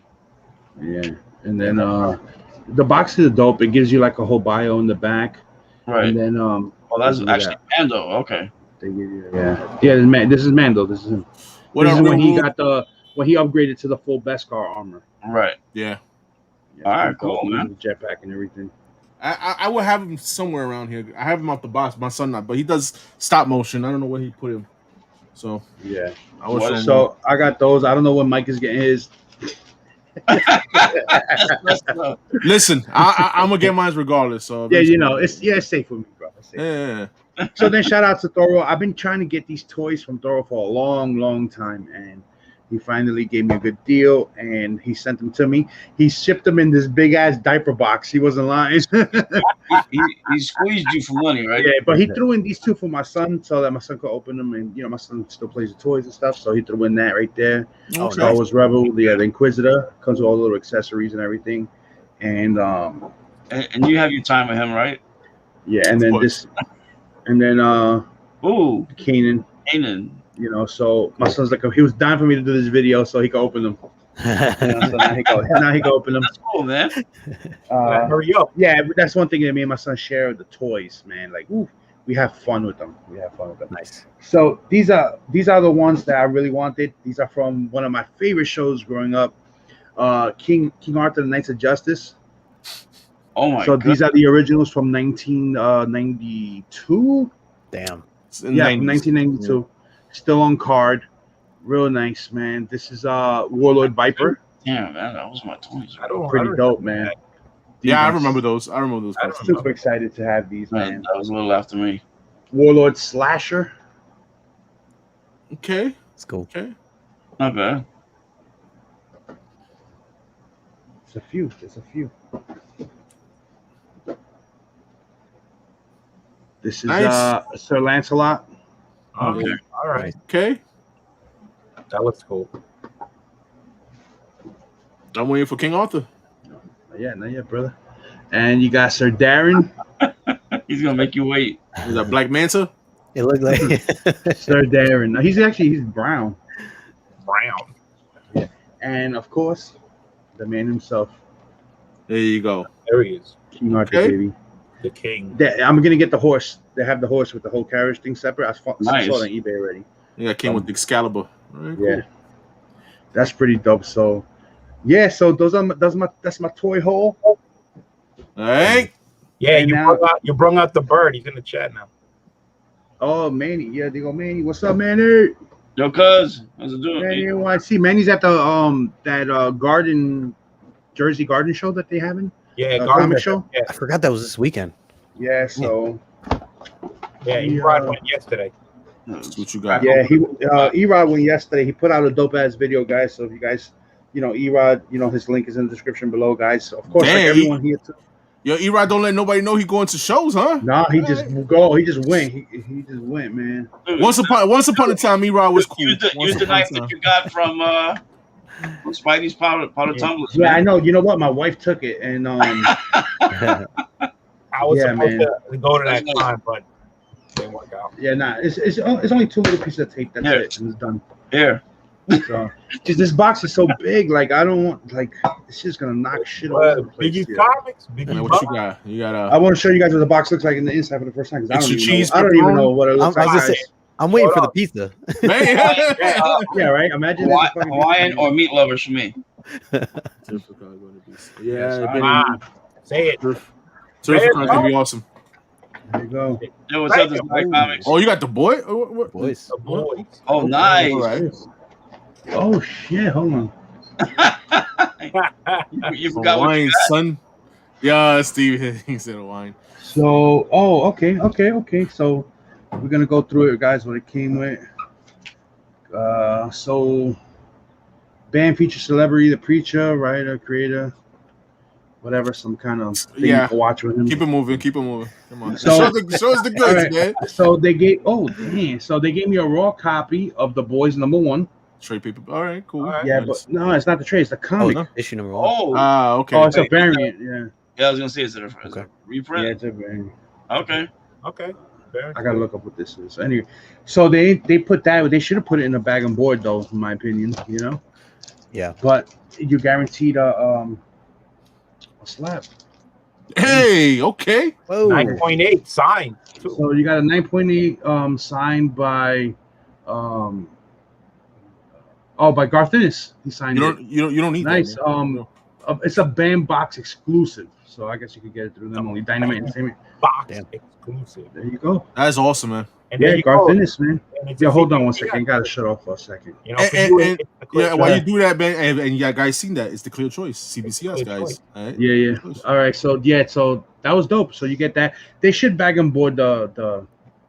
Yeah, and then the box is dope. It gives you like a whole bio in the back, Right. And then Oh, that's they give you actually Mando. Okay. They give you this is Mando. This is him. What This up, is when Real he Rude? got when he upgraded to the full Beskar armor. Right. Yeah. Yeah, All right, pretty cool, man. With the jetpack and everything. I would have him somewhere around here. I have him out the box. My son not, but he does stop motion. I don't know where he put him. So Yeah. I will show him. So I got those. I don't know when Mike is getting his. Listen, I'm gonna get mine regardless. So Yeah, you know, it's safe for me, bro. It's safe. Yeah. So then shout out to Thoro. I've been trying to get these toys from Thoro for a long time, and he finally gave me a good deal, and he sent them to me. He shipped them in this big ass diaper box. He wasn't lying. he squeezed you for money, right? Yeah, but he threw in these two for my son so that my son could open them, and my son still plays the toys and stuff, so he threw in that right there. Oh, Star Wars Rebel, the Inquisitor comes with all the little accessories and everything, and and you have your time with him, right? yeah, and then this, and then Ooh, Kanan. So my son's like, he was dying for me to do this video so he could open them. So now he can open them. That's cool, man. Hurry up. Yeah, that's one thing that me and my son share, the toys, man. Like, ooh, we have fun with them. Nice. So these are the ones that I really wanted. These are from one of my favorite shows growing up, King Arthur and the Knights of Justice. Oh my! So these are the originals from 1992. Damn. Yeah, 1992. Yeah. Still on card. Real nice, man. This is Warlord Viper. Yeah, man, that was my toys. Pretty dope, man. Yeah, I remember those. I'm super excited to have these, man. That was a little after me. Warlord Slasher. Okay. It's cool. Okay. Not bad. There's a few. This is nice. Sir Lancelot. Okay. All right. Okay. That looks cool. I'm waiting for King Arthur. Not yet, brother. And you got Sir Darren. He's gonna make you wait. Is that Black Manta? It looked like Sir Darren. No, he's brown. Brown. Yeah. And of course, the man himself. There you go. There he is. King Arthur, baby. The king. I'm gonna get the horse. They have the horse with the whole carriage thing separate. I saw it on eBay already. Yeah, King with the Excalibur. Right, cool. Yeah, that's pretty dope. So, yeah, so that's my toy haul. All right. Yeah, you brought out the bird. He's in the chat now. Oh, Manny. Yeah, they go Manny. What's up, Manny? Yo, cuz, how's it doing? MannyNYC. Manny's at the that Jersey Garden show that they having. Yeah, comic show. Yeah. I forgot that was this weekend. Yeah, so Erod went yesterday. That's what you got. Yeah, Erod went yesterday. He put out a dope ass video, guys. So if you guys, Erod, his link is in the description below, guys. So of course, like everyone here too. Yo, Erod don't let nobody know he going to shows, huh? Nah, he just go. He just went. He just went, man. Once upon a time, Erod was cool. Use the knife that you got from Spidey's powder tumblers. Yeah, I know. You know what? My wife took it, and I was supposed to go to that time, but it didn't work out. Yeah, nah. It's only 2 little pieces of tape. That's it, and it's done. Here. So, just this box is so big. Like I don't want. Like it's just gonna knock shit all over the place. Biggie Comics. Biggie. What you got? You got I want to show you guys what the box looks like in the inside for the first time because I don't even know what it looks like. I'm waiting for the pizza. Yeah, right. Imagine Hawaiian or meat lovers for me. Yeah, say it. Surf's gonna be awesome. There you go. Yo, what's up, this Black Comics? Oh, you got the boy? What? Boys. The boys. Oh, nice. All right. Oh shit! Hold on. You forgot what wine, you got. son. Yeah, Steve. He said wine. So, okay. So we're gonna go through it, guys. What it came with. So, band feature celebrity, the preacher, writer, creator, whatever, some kind of thing you can watch with him. Keep it moving. Come on. So, show us the goods, right. man. So they gave. So they gave me a raw copy of The Boys #1. Trade paper. All right, cool. All right. Yeah, but no, it's not the trade. It's the comic. No. Issue number 1. Oh, okay. Oh, it's a variant. Yeah. Yeah, I was gonna say, is it a reprint? Yeah, it's a variant. Okay. I gotta look up what this is. Anyway, so they put that. They should have put it in a bag and board, though, in my opinion. Yeah. But you guaranteed a slab. Hey, okay. Whoa. 9.8 signed. too. So you got a 9.8 signed by by Garth Ennis. He signed it. You don't need Nice. that. Man. It's a bandbox exclusive, so I guess you could get it through them only. Dynamite Entertainment. Box Damn. exclusive. There you go. That's awesome, man. And there Yeah, you Garth go. Ennis, man. And it's Yeah, a hold on CBCS. one second. Gotta shut off for a second. You know, for you, And it's the clear while you choice. do that, man, and yeah, guys, seen that? It's the clear choice. CBCS Clear guys. choice. All right? Yeah. All right. So that was dope. So you get that. They should bag on board the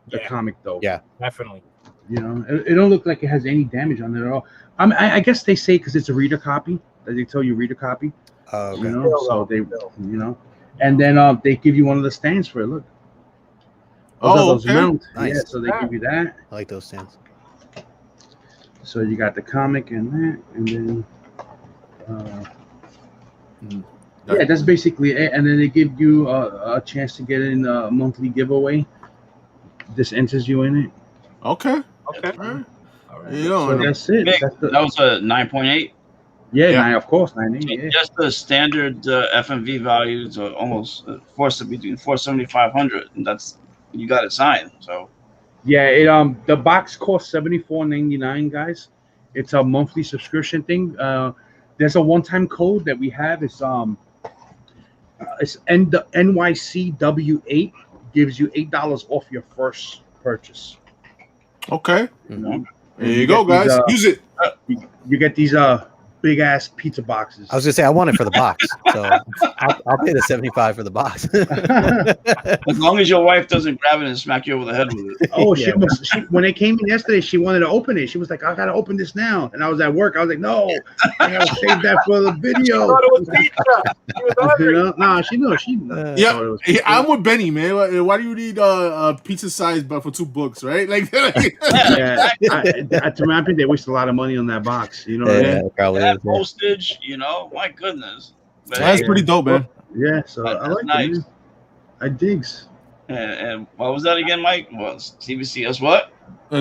Yeah. comic though. Yeah. Definitely. You know, it don't look like it has any damage on it at all. I guess they say because it's a reader copy that they tell you reader copy. Okay. You know, Still, so though, they still. and then they give you one of the stands for it. Look. Those Okay. mounts. Nice. Yeah, so they give you that. I like those stands. So you got the comic and that, and then yeah, that's basically it. And then they give you a chance to get in a monthly giveaway. This enters you in it. Okay. Okay. All right. All right. You know, So that's it. Big, That's the, that was a 9.8. yeah, Yeah. of course, 9.8. Yeah. Just the standard FMV values are almost forced between 470 500, and that's you got it signed. So Yeah, it the box costs $74.99, guys. It's a monthly subscription thing. There's a one-time code that we have. It's the NYCW8 gives you $8 off your first purchase. okay. You know? There you go, guys. Use it. You get these big ass pizza boxes. I was gonna say I want it for the box, so I'll pay the 75 for the box. as long as your wife doesn't grab it and smack you over the head with it. Oh, Yeah. she when they came in yesterday, she wanted to open it. She was like, "I gotta open this now," and I was at work. I was like, "No, I gotta save that for the I video." thought it was pizza. She was You hungry. know? Nah, she knows. She Yeah, thought it was yeah, I'm with Benny, man. Why do you need pizza size but for 2 books, right? Like, Yeah, to my opinion, they waste a lot of money on that box. You know what I Yeah, mean? probably That is, yeah. postage, my goodness. But that's hey, pretty dope, man. Yeah, so That's I like nice. it. Man. I digs. and what was that again, Mike? Was CBCS what?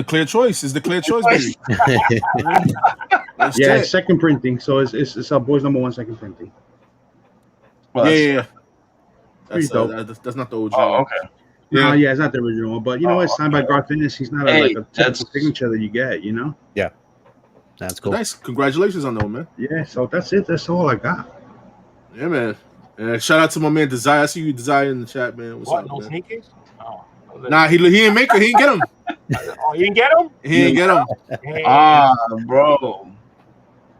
Clear choice is the clear choice, baby. That's Yeah, it. it's second printing. So it's our boys number 1 second printing. Well, Yeah. Pretty dope. That's not the OG. Oh, one. okay. Yeah, Yeah. it's not the original one, but you know, Oh, it's signed by Garth Ennis. He's not Hey, like a that's- typical signature that you get. You know? That's cool. Nice. Congratulations on that one, man. Yeah. So that's it. That's all I got. Yeah, man. And shout out to my man Desire. I see you Desire in the chat, man. What's What? up, No man? sneakers? Oh. Nah, he didn't make it. He didn't get him. Oh, you didn't get them? He didn't get him. Hey. Bro.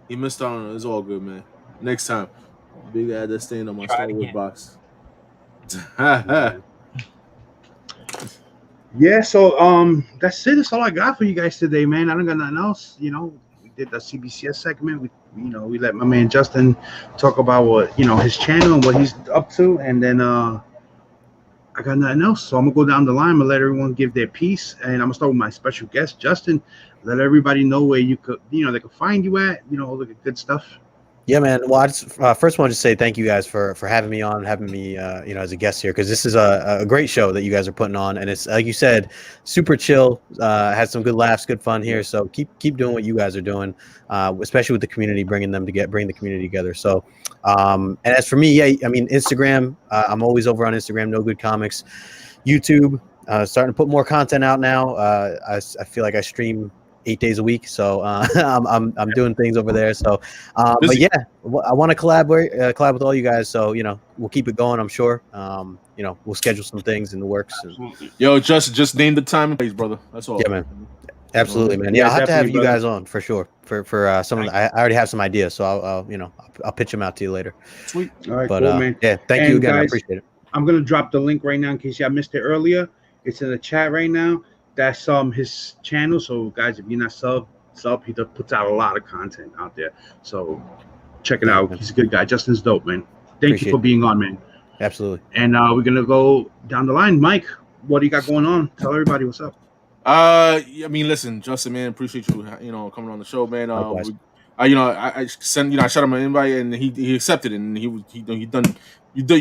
He missed out on it. It's all good, man. Next time. Big ass that stain on my Try it Star Wars again. box. Yeah. So that's it. That's all I got for you guys today, man. I don't got nothing else. You know, we did the CBCS segment. We let my man Justin talk about what his channel and what he's up to, and then I got nothing else. So I'm gonna go down the line. I'm gonna let everyone give their piece, and I'm gonna start with my special guest, Justin. Let everybody know where you could, they could find you at. Look at good stuff. Yeah, man. Well, I just first want to say thank you guys for having me on, having me, as a guest here, because this is a great show that you guys are putting on, and it's like you said, super chill. Had some good laughs, good fun here. So keep doing what you guys are doing, especially with the community, bring the community together. So, and as for me, yeah, I mean, Instagram, I'm always over on Instagram, No Good Comics, YouTube, starting to put more content out now. I feel like I stream 8 days a week, so I'm doing things over there. So, but yeah, I want to collab with all you guys. So we'll keep it going. I'm sure. We'll schedule some things in the works. Absolutely. Yo, just name the time and place, brother. That's all. Yeah, man. Absolutely, man. Yeah, I'll have to have definitely, you brother. guys on for sure. For some of the, I already have some ideas, so I'll pitch them out to you later. Sweet. All right, But cool, man. yeah, thank you And again. I guys, appreciate it. I'm gonna drop the link right now in case y'all missed it earlier. It's in the chat right now. That's his channel. So guys, if you're not sub, he puts out a lot of content out there. So check it out. He's a good guy. Justin's dope, man. Thank Appreciate you for it. being on, man. Absolutely. And we're gonna go down the line. Mike, what do you got going on? Tell everybody what's up. I mean, listen, Justin, man, appreciate you, coming on the show, man. Likewise. I sent, I shot him an invite and he accepted it, and you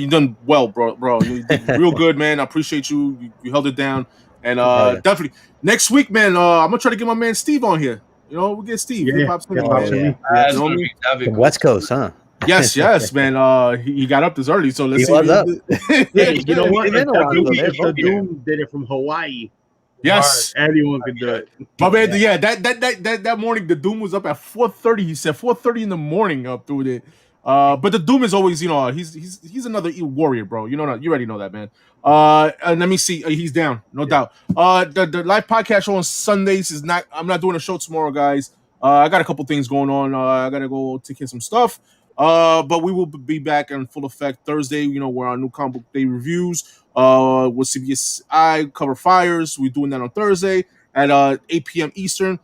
done well, bro. You did real good, man. I appreciate you. You held it down, and yeah. definitely next week, man. I'm gonna try to get my man Steve on here. We'll get Steve. Yeah, Hip Hop City. Hip Hop City. yeah. That's You know what I gonna mean? that'd be From cool. West Coast, huh? Yes, man. He got up this early, so let's He see. was up. Yeah, you know what? He's in a while, so If there's the both. Doom did it from Hawaii, Yes, anyone could do it. but man, yeah, that morning, the Doom was up at 4:30. He said 4:30 in the morning up through it. But the Doom is always, he's another warrior, bro. You already know that, man. And let me see, he's down, no doubt. The live podcast show on Sundays is not. I'm not doing a show tomorrow, guys. I got a couple things going on. I gotta go take care of some stuff. But we will be back in full effect Thursday. We're on new comic book day reviews. With CBCS Cover Fires. We're doing that on Thursday at 8 p.m. Eastern.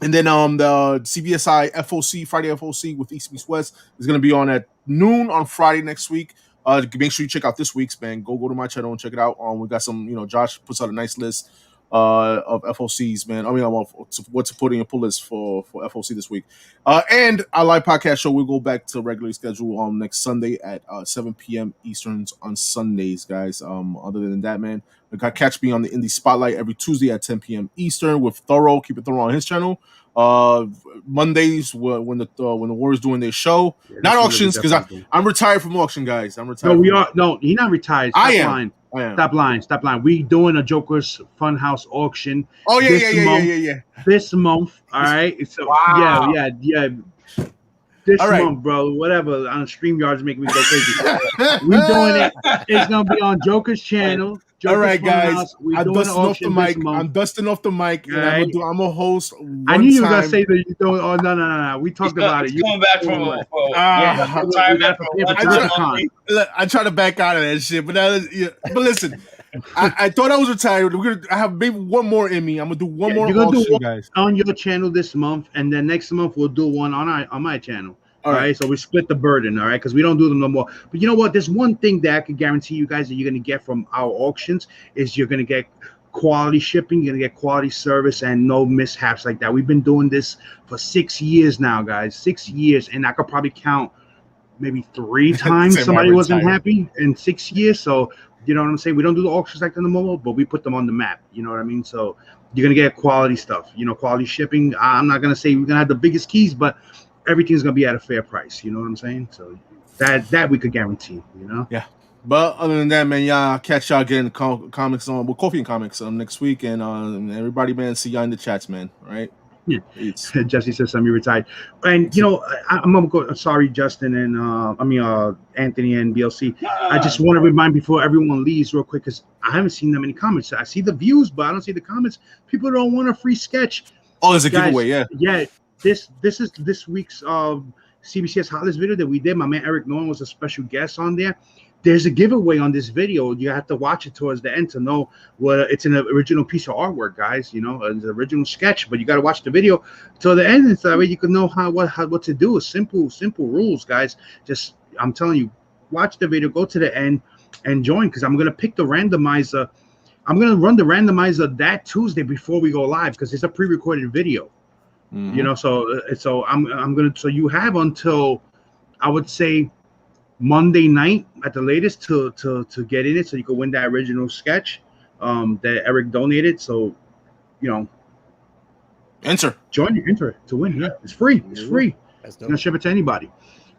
And then the CBSI FOC, Friday FOC with East Meets West is going to be on at noon on Friday next week. Make sure you check out this week's, man. Go to my channel and check it out. We got some, Josh puts out a nice list of FOCs, man. I mean, what to put in your pull list for FOC this week. And our live podcast show will go back to regularly scheduled next Sunday at 7 p.m. Easterns on Sundays, guys. Other than that, man, catch me on the Indie Spotlight every Tuesday at 10 p.m. Eastern with Thoro. Keep it Thoro on his channel. Mondays when the Warriors doing their show, not auctions, because I'm retired from auction, guys. I'm retired. No, we are. No, he's not retired. Stop I am. lying. Stop lying. We doing a Joker's Funhouse auction. Oh yeah. This month, all right. So Wow. yeah. This All right. month, bro. Whatever on StreamYards making me go crazy. We doing it. It's gonna be on Joker's channel. Joker's All right, guys. Funhouse. We I'm doing dusting off the mic. month. I'm dusting off the mic, and Right. I'm a host. I knew you were gonna say that you don't. Oh no. We talked about it. He's coming back from retirement from I try to back out of that shit, but listen, I thought I was retired. I have maybe one more in me. I'm gonna do one more You're gonna auction, do one guys. on your channel this month, and then next month we'll do one on my channel. All right, so we split the burden, all right, because we don't do them no more. But you know what? There's one thing that I can guarantee you guys that you're going to get from our auctions is you're going to get quality shipping, you're going to get quality service, and no mishaps like that. We've been doing this for 6 years now, guys. 6 years, and I could probably count maybe 3 times somebody wasn't happy in 6 years. So you know what I'm saying? We don't do the auctions like that no more, but we put them on the map. You know what I mean? So you're going to get quality stuff, quality shipping. I'm not going to say we're going to have the biggest keys, but everything's gonna be at a fair price. You know what I'm saying? So that we could guarantee. Yeah. But other than that, man, y'all catch y'all getting comics on with Coffee and Comics next week, and everybody, man, see y'all in the chats, man. All right? Yeah. Jesse says I'm retired, and I'm gonna go. Sorry, Justin, and Anthony and BLC. I just want to remind before everyone leaves real quick because I haven't seen that many comments. I see the views, but I don't see the comments. People don't want a free sketch. Oh, there's a giveaway, yeah. Yeah. This is this week's CBCS Holidays video that we did. My man Eric Norton was a special guest on there. There's a giveaway on this video. You have to watch it towards the end to know what it's an original piece of artwork, guys. It's an original sketch, but you got to watch the video till the end, and so that way you can know what to do. It's simple rules, guys. Just I'm telling you, watch the video, go to the end, and join because I'm gonna pick the randomizer. I'm gonna run the randomizer that Tuesday before we go live because it's a pre-recorded video. Mm-hmm. So I'm gonna. So you have until I would say Monday night at the latest to get in it, so you can win that original sketch that Eric donated. So enter it to win. Yeah, it's free. It's free. He's gonna ship it to anybody.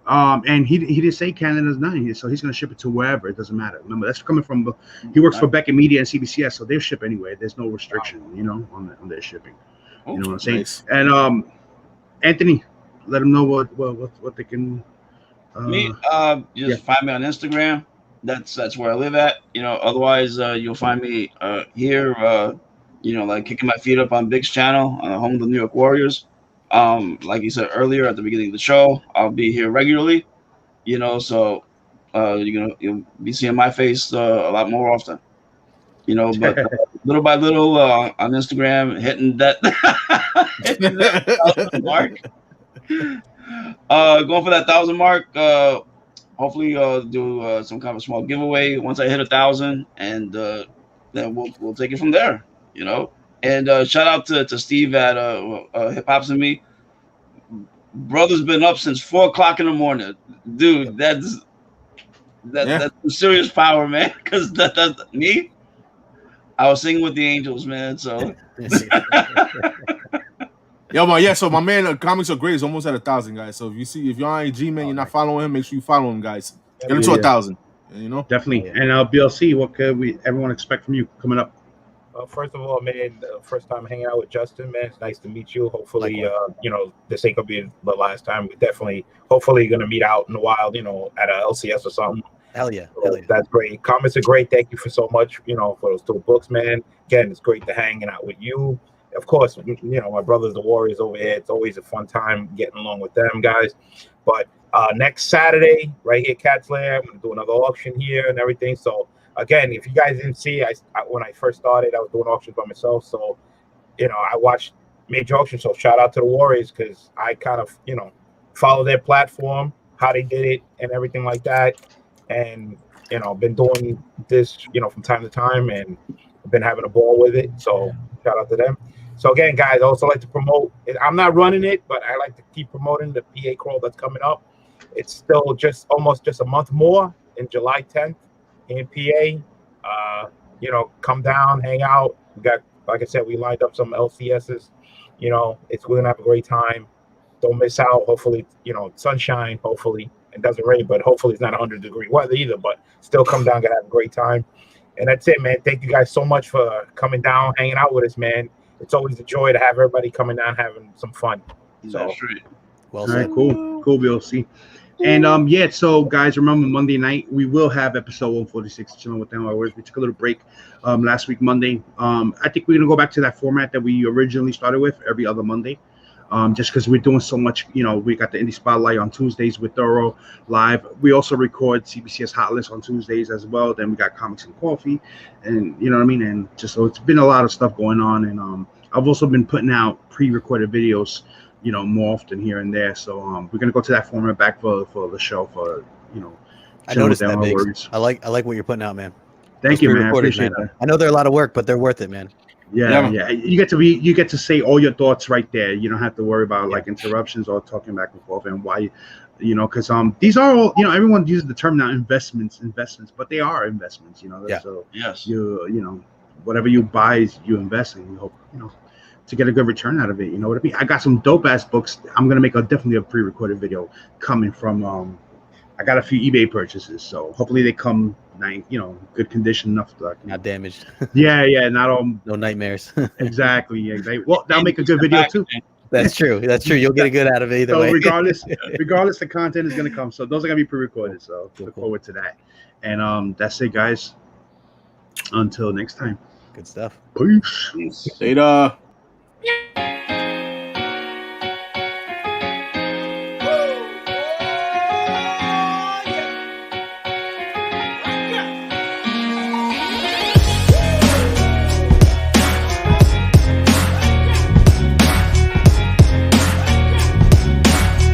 And he didn't say Canada's not here, so he's gonna ship it to wherever. It doesn't matter. Remember, that's coming from. He works for Beckett Media and CBCS, so they'll ship anywhere. There's no restriction, on their shipping. You know what I'm saying? Nice. And Anthony, let them know what they can. Me, just find me on Instagram. That's where I live at. Otherwise you'll find me here. Like kicking my feet up on Big's channel on the home of the New York Warriors. Like you said earlier at the beginning of the show, I'll be here regularly. So you'll be seeing my face a lot more often. But little by little on Instagram, hitting that mark. Going for that 1,000 mark. Hopefully, do some kind of small giveaway once I hit 1,000, and then we'll take it from there. And shout out to Steve at Hip Hops and Me. Brother's been up since 4 o'clock in the morning, dude. That's some serious power, man. Because that's me. I was singing with the angels, man. So Yo, man, yeah. So my man, Comics Are Great is almost at 1,000 guys. So if you're on IG, man, you're not following him, make sure you follow him, guys. Get him to 1,000. You know, definitely. And BLC, what could everyone expect from you coming up? First of all, man, first time hanging out with Justin, man. It's nice to meet you. Hopefully, you know, this ain't gonna be the last time. We definitely, hopefully, gonna meet out in the wild, you know, at a LCS or something. Hell yeah. So that's great. Comments are great. Thank you for so much, you know, for those 2 books, man. Again, it's great to hanging out with you. Of course, you know, my brothers, the Warriors over here. It's always a fun time getting along with them, guys. But next Saturday, right here, Cat's Lair, I'm gonna do another auction here and everything. So. Again, if you guys didn't see, I when I first started, I was doing auctions by myself. So, you know, I watched major auctions. So shout out to the Warriors because I kind of, you know, follow their platform, how they did it and everything like that. And, you know, been doing this, you know, from time to time and been having a ball with it. So shout out to them. So again, guys, I also like to promote. I'm not running it, but I like to keep promoting the PA crawl that's coming up. It's still almost a month more in July 10th. In PA, you know, come down, hang out. We got, like I said, we lined up some LCSs. You know, we're gonna have a great time. Don't miss out. Hopefully, you know, sunshine. Hopefully, it doesn't rain, but hopefully it's not 100-degree weather either. But still, come down, gonna have a great time. And that's it, man. Thank you guys so much for coming down, hanging out with us, man. It's always a joy to have everybody coming down, having some fun. So, That's right. Well All said. right, cool, BLC. And yeah, so guys, remember Monday night we will have episode 146 chilling with them. We took a little break last week Monday. I think we're gonna go back to that format that we originally started with every other Monday. Just because we're doing so much, you know, we got the Indie Spotlight on Tuesdays with Thoro live. We also record CBCS Hot List on Tuesdays as well. Then we got Comics and Coffee, and you know what I mean. And just so it's been a lot of stuff going on. And I've also been putting out pre-recorded videos, you know, more often here and there. So we're gonna go to that format back for the show for, you know. I noticed that, Biggs. I like what you're putting out, man. Thank you, man. I appreciate that. I know they're a lot of work, but they're worth it, man. Yeah. You get to say all your thoughts right there. You don't have to worry about like interruptions or talking back and forth and why, you know, because these are all, you know, everyone uses the term now investments, but they are investments, you know. So yes, you know, whatever you buy, you invest in. You hope, you know, to get a good return out of it. You know what I mean? I got some dope ass books. I'm gonna make definitely a pre-recorded video coming from. I got a few eBay purchases, so hopefully they come, you know, good condition enough to not damaged. yeah, not all. No nightmares. Exactly. Well, that'll make a good video too. That's true. You'll get a good out of it either way. regardless, the content is gonna come. So those are gonna be pre-recorded. So look forward to that. And that's it, guys. Until next time. Good stuff. Peace. Later.